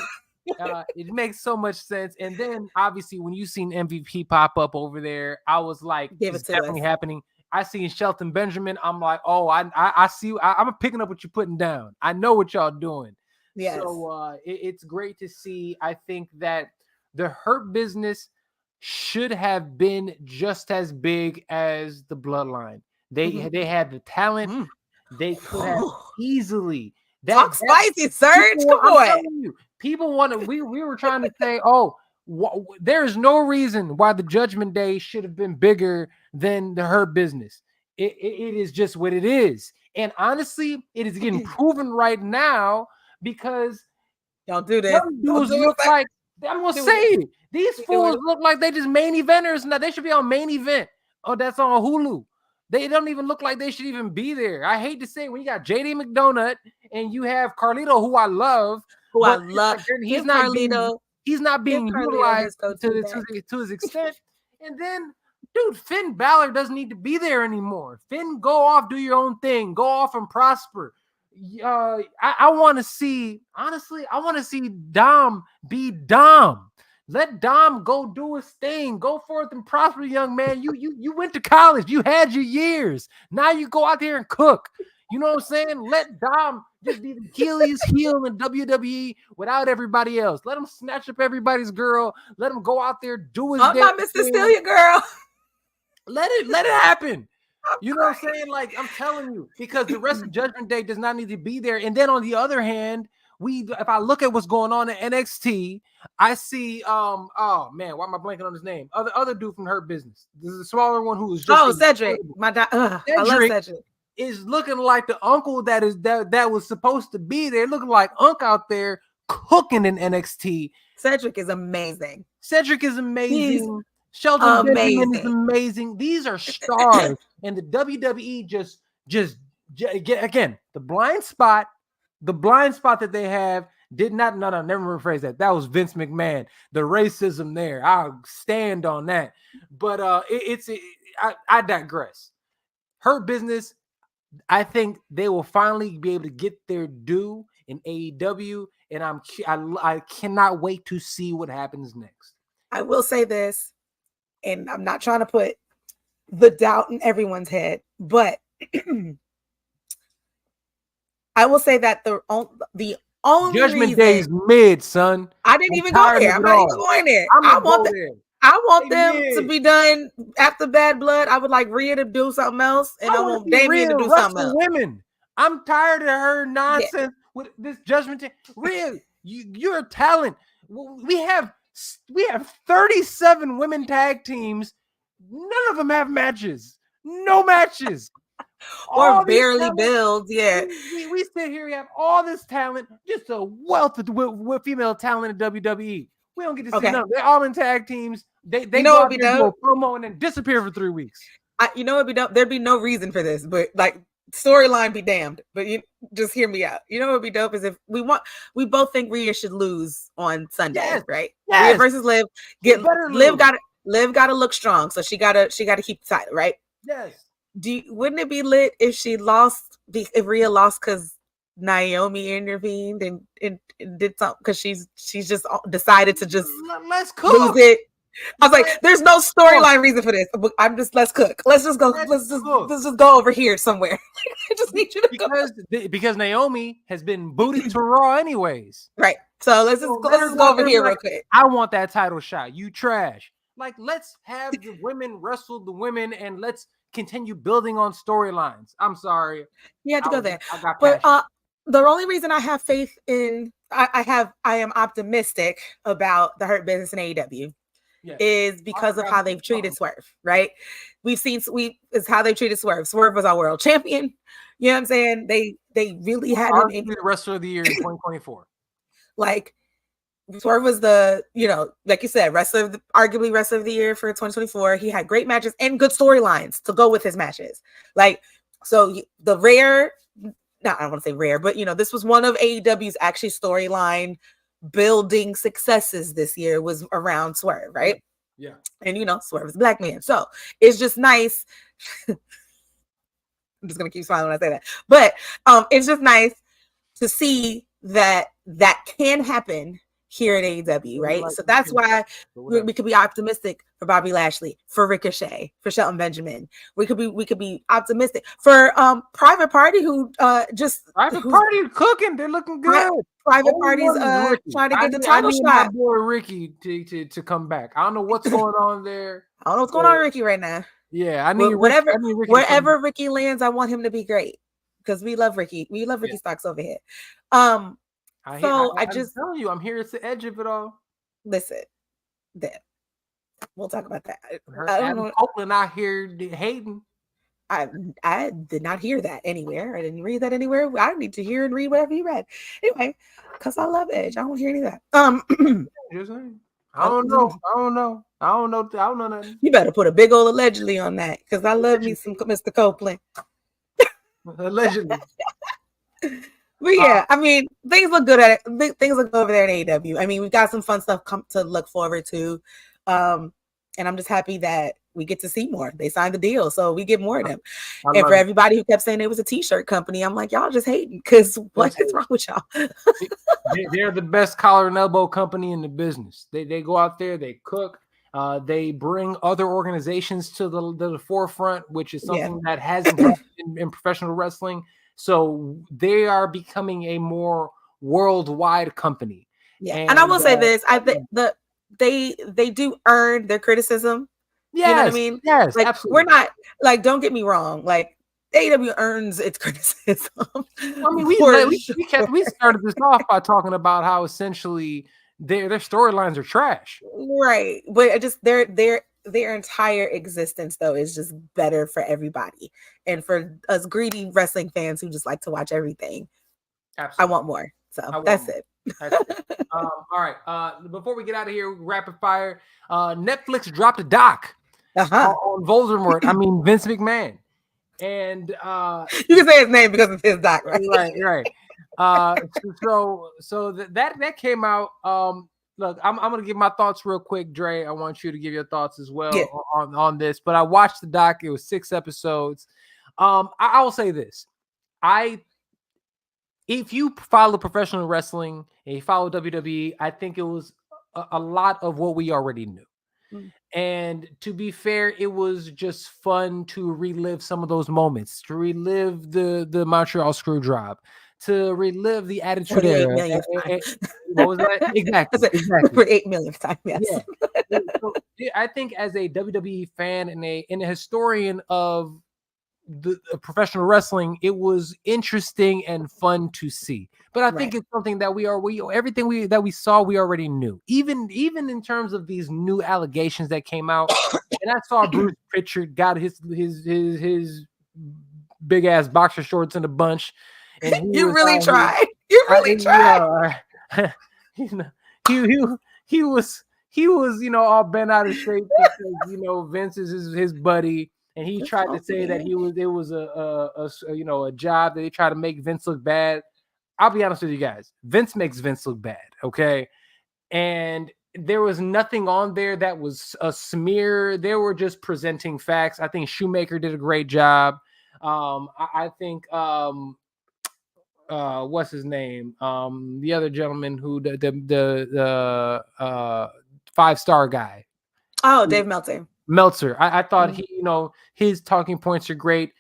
It makes so much sense. And then obviously when you seen MVP pop up over there, I was like, it's definitely happening. I seen Shelton Benjamin. I'm like, oh, I see. I'm picking up what you're putting down. I know what y'all doing. Yes. So it's great to see. I think that the Hurt Business should have been just as big as the Bloodline. They had the talent. They could have easily. Talk spicy, Serge. Come on. People want to. We were trying to say, oh, there's no reason why the Judgment Day should have been bigger than the Hurt Business. It is just what it is, and honestly, it is getting proven right now because don't do that. Dudes look like I'm gonna say it. These fools look like they just main eventers. Now they should be on Main Event. Oh, that's on Hulu. They don't even look like they should even be there. I hate to say it, when you got JD McDonough and you have Carlito, who I love. He's not Carlito. He's not being utilized to his extent. And then, dude, Finn Balor doesn't need to be there anymore. Finn, go off, do your own thing. Go off and prosper. I want to see, honestly, I want to see Dom be Dom. Let Dom go do his thing. Go forth and prosper, young man. You went to college. You had your years. Now you go out there and cook. You know what I'm saying? Let Dom just be the Achilles heel in WWE without everybody else. Let him snatch up everybody's girl. Let him go out there, do his I'm not Mr. Steal Your Girl. Let it happen. You know what I'm saying? Like, I'm telling you, because the rest of Judgment Day does not need to be there. And then on the other hand, if I look at what's going on in NXT, I see oh man, why am I blanking on his name? Other dude from Hurt Business. This is a smaller one who was just Cedric. I love Cedric. Is looking like the uncle that was supposed to be there, looking like Unc out there cooking in NXT. Cedric is amazing. He's Shelton Benjamin is amazing. These are stars, and the WWE just again the blind spot that they have did not. No, never rephrase that. That was Vince McMahon. The racism there, I'll stand on that. But I digress. Hurt Business. I think they will finally be able to get their due in AEW, and I cannot wait to see what happens next. I will say this, and I'm not trying to put the doubt in everyone's head, but I will say that the only Judgment Day is mid, son. I didn't even go there. I'm not even going there. I want them to be done after Bad Blood. I would like Rhea to do something else, and I want Damien to do something else. Women. I'm tired of her nonsense with this Judgment Day. Rhea, you're a talent. We have 37 women tag teams. None of them have matches. No matches. Or barely build. Yeah. We sit here. We have all this talent, just a wealth of female talent in WWE. We don't get to see none. They're all in tag teams. They go out there, do a promo and then disappear for 3 weeks. You know what would be dope? There'd be no reason for this, but like storyline be damned. But you just hear me out. You know what would be dope is if we both think Rhea should lose on Sunday, right? Yes. Rhea versus Liv. Liv got to look strong, so she got to keep the title, right? Yes. Wouldn't it be lit if she lost? If Rhea lost because Naomi intervened and did something because she's just decided to just let's cook. Lose it. I was like, there's no storyline reason for this. I'm just let's cook. Let's just go. Let's just go over here somewhere. I just need you to go because Naomi has been booted to Raw anyways. Right. So let's just go over here real quick. I want that title shot. You trash. Like, let's have the women wrestle the women and let's continue building on storylines. I'm sorry. You had to go there. But the only reason I have faith in I am optimistic about the Hurt Business in AEW is because of how they've treated Swerve, right? It's how they treated Swerve. Swerve was our world champion. You know what I'm saying? They really had the wrestler of the year in 2024. Like Swerve was the, like you said, arguably wrestler of the year for 2024. He had great matches and good storylines to go with his matches. Like, so the rare, I don't want to say rare, but this was one of AEW's actually storyline building successes this year was around Swerve, right? Yeah. And Swerve is a black man. So it's just nice. I'm just gonna keep smiling when I say that. But it's just nice to see that can happen here at AEW, right? So that's why we could be optimistic for Bobby Lashley, for Ricochet, for Shelton Benjamin. We could be optimistic for Private Party, who Party cooking. They're looking good. Private Party's trying to get the title shot. My boy Ricky to come back. I don't know what's going on there. I don't know what's going on with Ricky right now. Yeah, I need wherever Ricky lands, I want him to be great because we love Ricky. We love Ricky Stocks over here. I'm telling you, I'm here at the edge of it all. Listen, we'll talk about that. Adam Copeland out here hating. I did not hear that anywhere. I didn't read that anywhere. I need to hear and read whatever you read. Anyway, because I love Edge. I don't hear any of that. Just saying. I don't know nothing. You better put a big old allegedly on that because I love me some Mr. Copeland. Allegedly. But yeah, I mean, things look good at it. Things look over there in AEW. I mean, we've got some fun stuff to look forward to. And I'm just happy that we get to see more. They signed the deal, so we get more of them. And for everybody who kept saying it was a t-shirt company, I'm like, y'all just hating because what is wrong with y'all? They're the best collar and elbow company in the business. They go out there, they cook, they bring other organizations to the forefront, which is something that hasn't happened in professional wrestling. So they are becoming a more worldwide company. Yeah, and I will say this: I think they do earn their criticism. Yes, you know what I mean? Yes, like, absolutely. We're not like, don't get me wrong, like AEW earns its criticism. I mean, we started this off by talking about how essentially their storylines are trash, right? But just their entire existence though is just better for everybody, and for us greedy wrestling fans who just like to watch everything. Absolutely. I want more, so that's it. All right. Before we get out of here, rapid fire. Netflix dropped a doc on Voldemort. I mean Vince McMahon, and you can say his name because of his doc, right? Right. So that came out. Look, I'm gonna give my thoughts real quick, Dre. I want you to give your thoughts as well on this. But I watched the doc. It was 6 episodes. I will say this. If you follow professional wrestling and you follow WWE, I think it was a lot of what we already knew. And to be fair, it was just fun to relive some of those moments, to relive the Montreal Screwjob, to relive the Attitude Era. What was that? Exactly. For 8 millionth time, yes. Yeah. So, I think as a WWE fan and a historian of the professional wrestling, it was interesting and fun to see. But I think it's something that everything that we saw we already knew. Even in terms of these new allegations that came out, and I saw Bruce Pritchard got his big ass boxer shorts in a bunch, and you really tried. You really tried. He was all bent out of shape because Vince is his buddy. And he tried to say that it was a job that they try to make Vince look bad. I'll be honest with you guys. Vince makes Vince look bad, okay? And there was nothing on there that was a smear. They were just presenting facts. I think Shoemaker did a great job. I think what's his name? The other gentleman who the 5-star guy. Oh, Dave Meltzer. I thought his talking points are great.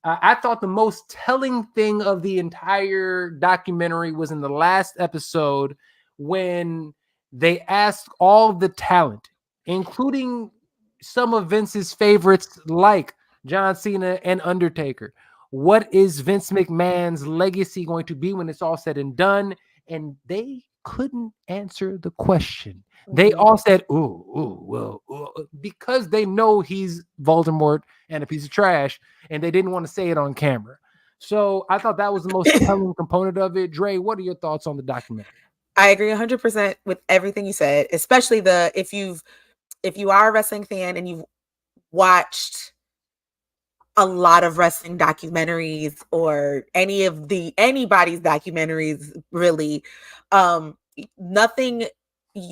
I thought the most telling thing of the entire documentary was in the last episode when they asked all the talent, including some of Vince's favorites like John Cena and Undertaker, what is Vince McMahon's legacy going to be when it's all said and done? And they couldn't answer the question. They all said, well, because they know he's Voldemort and a piece of trash, and they didn't want to say it on camera. So I thought that was the most telling component of it. Dre, what are your thoughts on the documentary? I agree 100% with everything you said, especially if you are a wrestling fan and you've watched a lot of wrestling documentaries or anybody's documentaries, really, nothing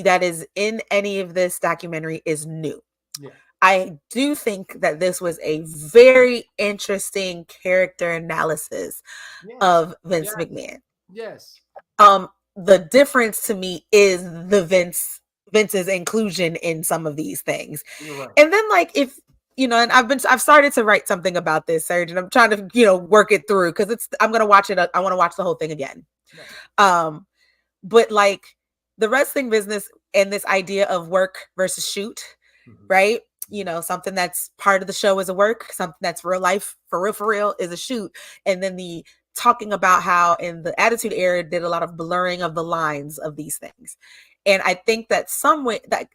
that is in any of this documentary is new. Yeah. I do think that this was a very interesting character analysis of Vince McMahon. Yes. the difference to me is the Vince's inclusion in some of these things. Right. And then like if and I've started to write something about this, Serge, and I'm trying to work it through because I'm gonna watch it. I want to watch the whole thing again. Right. But like the wrestling business and this idea of work versus shoot, right? Something that's part of the show is a work, something that's real life for real is a shoot, and then the talking about how in the Attitude Era did a lot of blurring of the lines of these things. And I think that some way that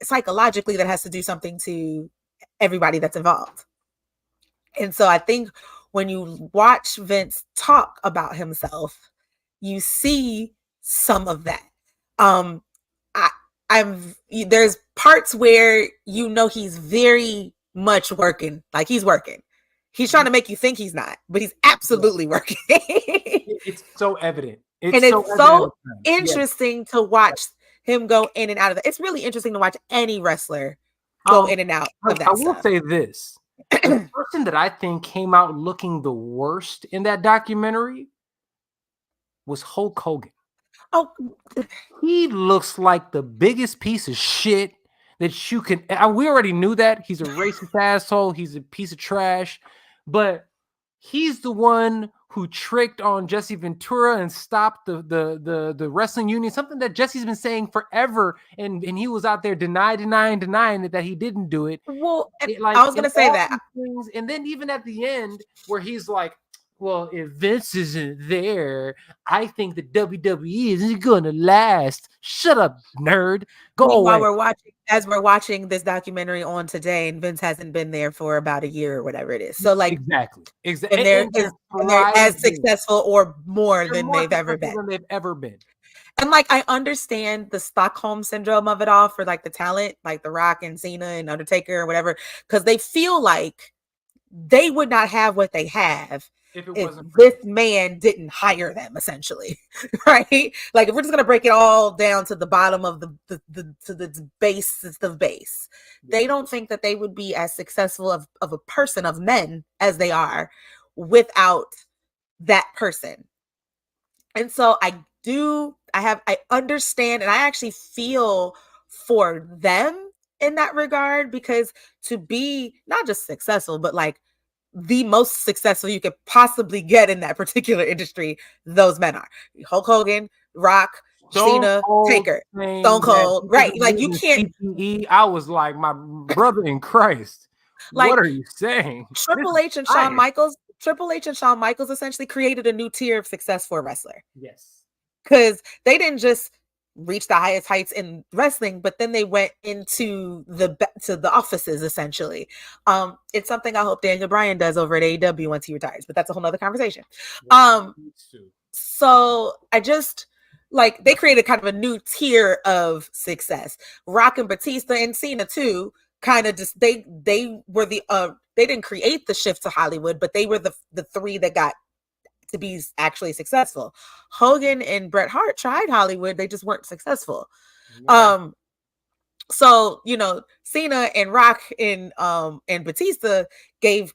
psychologically that has to do something to everybody that's involved. And so I think when you watch Vince talk about himself, you see some of that. There's parts where he's very much working, like he's working. He's trying to make you think he's not, but he's absolutely working. It's so evident. It's so interesting to watch him go in and out of that. It's really interesting to watch any wrestler go in and out of that. I will say this. The person that I think came out looking the worst in that documentary was Hulk Hogan. Oh, he looks like the biggest piece of shit that you can. We already knew that. He's a racist asshole. He's a piece of trash. But he's the one who tricked on Jesse Ventura and stopped the wrestling union, something that Jesse's been saying forever. And he was out there denying that he didn't do it. Well, I was going to say that. Things, and then even at the end where he's like, well, if Vince isn't there, I think the WWE isn't going to last. Shut up, nerd. Go away. As we're watching this documentary on today, and Vince hasn't been there for about a year or whatever it is. So, like, exactly. And they're as successful or more than they've ever been. And like, I understand the Stockholm syndrome of it all for like the talent, like The Rock and Cena and Undertaker or whatever, because they feel like they would not have what they have if this man didn't hire them, essentially, right? Like, if we're just gonna break it all down to the bottom of the base, they don't think that they would be as successful of a person, of men, as they are without that person. And so I understand, and I actually feel for them in that regard, because to be not just successful, but like the most successful you could possibly get in that particular industry, those men are Hulk Hogan, Rock, Cena, Taker, Stone Cold, right? Like, you can't. I was like, my brother in Christ. Like, what are you saying? Triple H and Shawn Michaels essentially created a new tier of success for a wrestler. Yes, because they didn't just reach the highest heights in wrestling, but then they went into the offices, essentially. It's something I hope Daniel Bryan does over at AEW once he retires, but that's a whole nother conversation. So I just like, they created kind of a new tier of success. Rock and Batista and Cena too, kind of just they were they didn't create the shift to Hollywood, but they were the three that got to be actually successful. Hogan and Bret Hart tried Hollywood, they just weren't successful. Yeah. So Cena and Rock and Batista gave,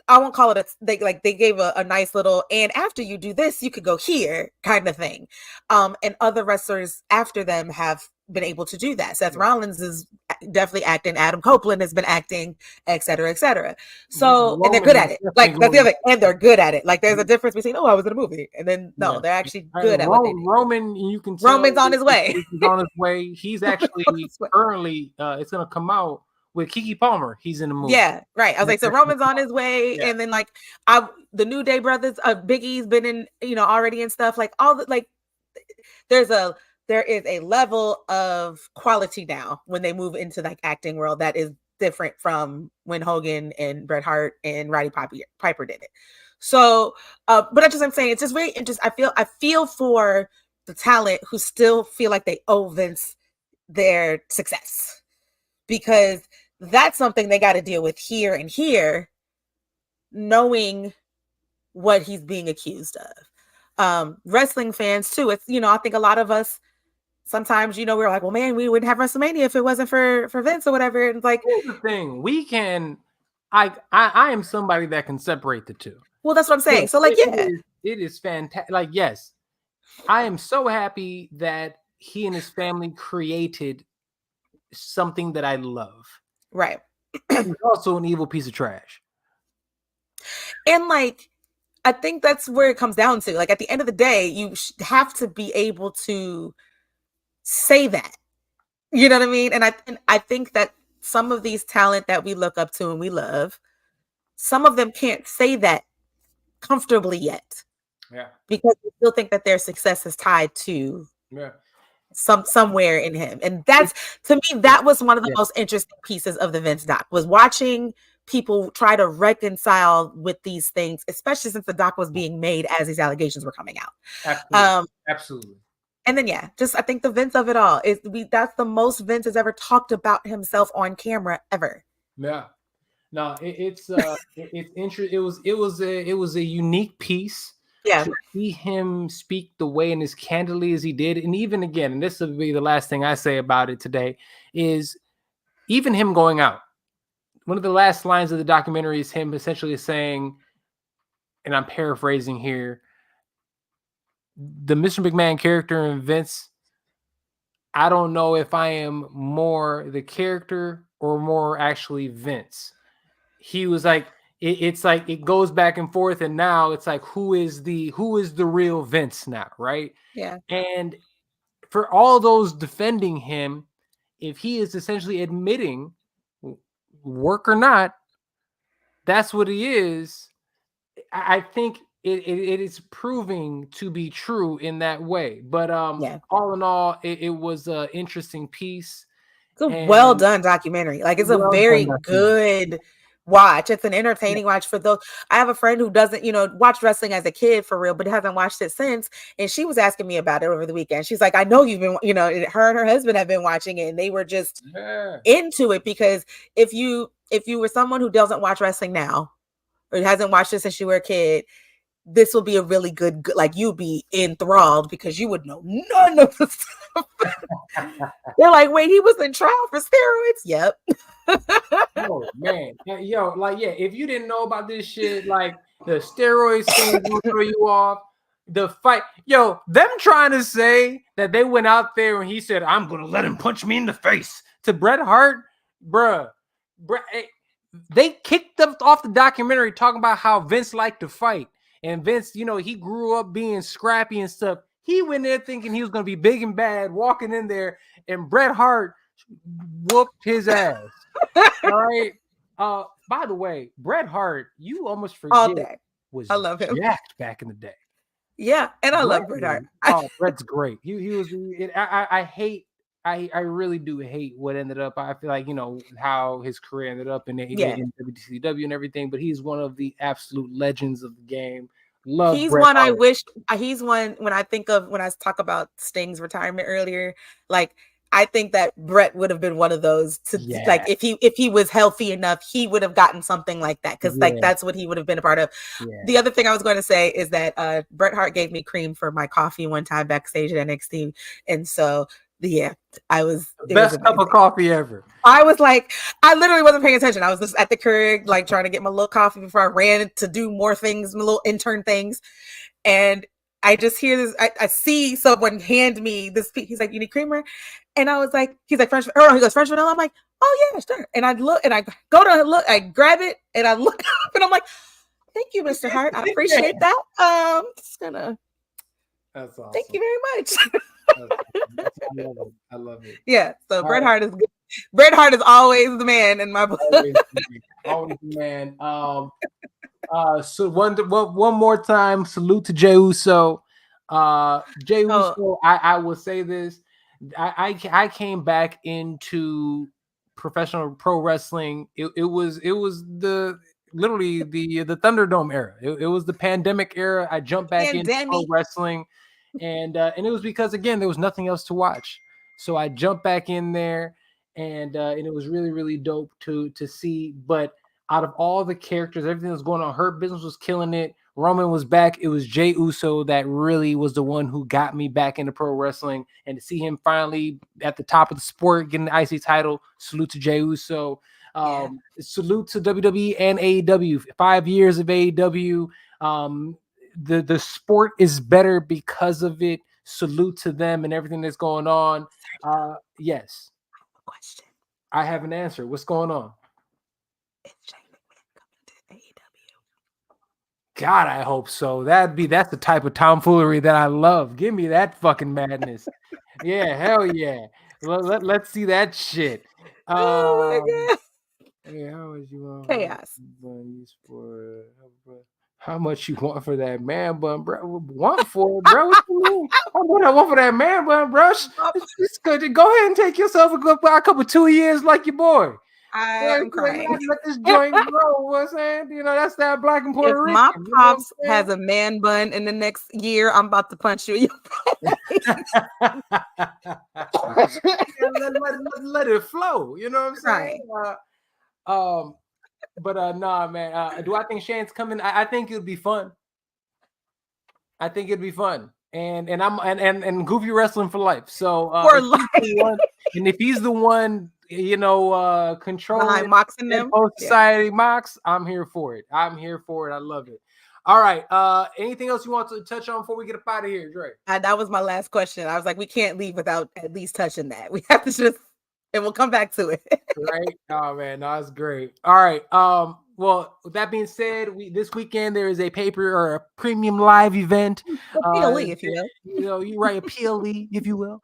I won't call it they gave a nice little, and after you do this you could go here kind of thing. And other wrestlers after them have been able to do that. Seth Rollins is definitely acting, Adam Copeland has been acting, etc. So and they're good at it. Like, that's the other thing. And they're good at it. Like, there's a difference between, I was in a movie, and then they're actually good at what they do. Roman, you can tell Roman's on his way. He's on his way. He's actually currently it's gonna come out with Keke Palmer. He's in the movie. Yeah, right. I was like, so Roman's on his way, and then like the New Day brothers, Big E's been in already and stuff. Like, all the, like, there is a level of quality now when they move into like acting world that is different from when Hogan and Bret Hart and Roddy Piper did it. So, but I'm saying, it's just very interesting. I feel for the talent who still feel like they owe Vince their success, because that's something they got to deal with here, knowing what he's being accused of. Wrestling fans too. It's, I think a lot of us, sometimes, we're like, well, man, we wouldn't have WrestleMania if it wasn't for Vince or whatever. And it's like, here's the thing, we can, I am somebody that can separate the two. Well, that's what I'm saying. So like, it is fantastic. Like, yes, I am so happy that he and his family created something that I love. Right. He's also an evil piece of trash. And like, I think that's where it comes down to. Like, at the end of the day, you have to be able to say that. You know what I mean? And I think that some of these talent that we look up to and we love, some of them can't say that comfortably yet. Yeah. Because we still think that their success is tied to somewhere in him. And that's, to me, that was one of the most interesting pieces of the Vince doc, was watching people try to reconcile with these things, especially since the doc was being made as these allegations were coming out. Absolutely. And then, I think the Vince of it all is that's the most Vince has ever talked about himself on camera ever. Yeah. No, it's interesting. It was a unique piece. Yeah. To see him speak the way and as candidly as he did. And even again, and this will be the last thing I say about it today, is even him going out. One of the last lines of the documentary is him essentially saying, and I'm paraphrasing here, the Mr. McMahon character in Vince, I don't know if I am more the character or more actually Vince. He was like, it's like it goes back and forth, and now it's like who is the real Vince now, right? Yeah. And for all those defending him, if he is essentially admitting, work or not, that's what he is. I think it is proving to be true in that way. But all in all, it was an interesting piece. It's a well done documentary. Like, it's a very good watch. It's an entertaining watch for those. I have a friend who doesn't, watch wrestling as a kid for real, but hasn't watched it since. And she was asking me about it over the weekend. She's like, I know you've been, her and her husband have been watching it, and they were just into it. Because if you were someone who doesn't watch wrestling now, or hasn't watched it since you were a kid, this will be a really good, like, you'll be enthralled because you would know none of the stuff. They're like, wait, he was in trial for steroids? Yep. Oh man, yo, like, if you didn't know about this shit, like the steroids thing will throw you off. The fight, them trying to say that they went out there and he said, I'm gonna let him punch me in the face to Bret Hart, bruh, they kicked them off the documentary talking about how Vince liked to fight. And Vince, he grew up being scrappy and stuff. He went there thinking he was going to be big and bad, walking in there, and Bret Hart whooped his ass. All right. By the way, Bret Hart, you almost forget, was I love him. jacked back in the day. Yeah, and I love Bret Hart. Oh, Bret's great. He was. I really do hate what ended up. I feel like, how his career ended up in WCW and everything, but he's one of the absolute legends of the game. Love. He's Bret one Hart. I wish. He's one when I talk about Sting's retirement earlier, like, I think that Bret would have been one of those to like, if he was healthy enough, he would have gotten something like that, because like that's what he would have been a part of. The other thing I was going to say is that Bret Hart gave me cream for my coffee one time backstage at NXT, and so I was best cup of coffee ever. I was like, I literally wasn't paying attention. I was just at the Keurig, like, trying to get my little coffee before I ran to do more things, my little intern things, and I just hear this. I see someone hand me this. He's like, "You need creamer?" And I was like, "He's like French." He goes, "French vanilla." I'm like, "Oh yeah, sure." And I look, and I go to look. I grab it, and I look up, and I'm like, "Thank you, Mr. Hart. I appreciate that." Just gonna. That's awesome. Thank you very much. I love it. Yeah. So Bret Hart is good. Bret Hart is always the man in my book. Always the man. So one more time, salute to Jey Uso. Jey Uso, I will say this. I came back into professional pro wrestling. It was literally the Thunderdome era. It was the pandemic era. I jumped back into pro wrestling, and it was because, again, there was nothing else to watch. So I jumped back in there, and it was really, really dope to see. But out of all the characters, everything that was going on, Hurt Business was killing it. Roman was back. It was Jey Uso that really was the one who got me back into pro wrestling. And to see him finally at the top of the sport, getting the IC title, salute to Jey Uso. Salute to WWE and AEW. 5 years of AEW. the sport is better because of it. Salute to them and everything that's going on. Yes. I have a question. I have an answer. What's going on? Is Jey McMahon coming to AEW? God, I hope so. That's the type of tomfoolery that I love. Give me that fucking madness. Yeah, hell yeah. Let's see that shit. Oh my God. Hey, how much you want? Chaos. How much you want for that man bun, bro? Want for it, bro? What you mean? What I want for that man bun, bro? It's good. Go ahead and take yourself a couple 2 years like your boy. I'm crying. Let this joint grow. What I'm saying, that's that black and Puerto Rican. If my pops has a man bun in the next year, I'm about to punch you in your face. let it flow. You know what I'm saying? Right. But nah, man. Do I think Shane's coming? I think it'll be fun. I think it'd be fun. And I'm Goofy Wrestling for life. So for life. And if he's the one, controlling Mox and them society, Mox, I'm here for it. I love it. All right. Anything else you want to touch on before we get up out of here, Dre? That was my last question. I was like, we can't leave without at least touching that. We have to just, and we'll come back to it. Right? Oh man, that's great. All right. Well, with that being said, this weekend there is a paper or a premium live event. PLE, if you will. You write a PLE, if you will.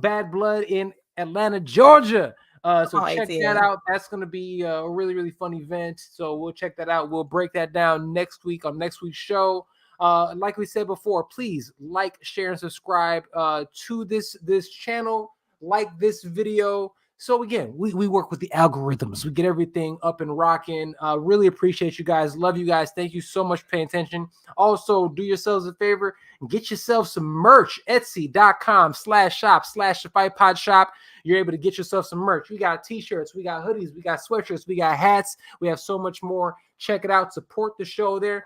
Bad Blood in Atlanta, Georgia. So check that out. That's going to be a really, really fun event. So we'll check that out. We'll break that down next week on next week's show. Like we said before, please like, share, and subscribe to this channel. Like this video. So again, we work with the algorithms. We get everything up and rocking. Really appreciate you guys. Love you guys. Thank you so much for paying attention. Also, do yourselves a favor and get yourself some merch. Etsy.com/shop/thefightpodshop. You're able to get yourself some merch. We got t-shirts, we got hoodies, we got sweatshirts, we got hats. We have so much more. Check it out. Support the show there.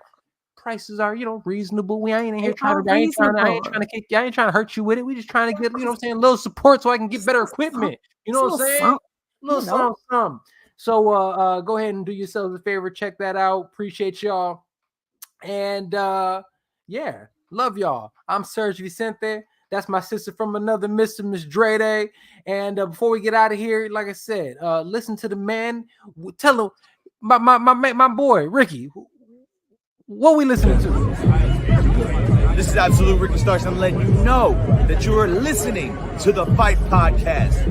Prices are, reasonable. I ain't trying to hurt you with it. We just trying to get, a little support so I can get better equipment. You know what I'm saying? Little something. So go ahead and do yourselves a favor. Check that out. Appreciate y'all. And yeah, love y'all. I'm SERG Vicente. That's my sister from another Mr. Miss Dre Day. And before we get out of here, like I said, listen to the man. Tell him, my boy Ricky. What we listening to? This is Absolute Ricky Starks. I'm letting you know that you are listening to the Fight Podcast.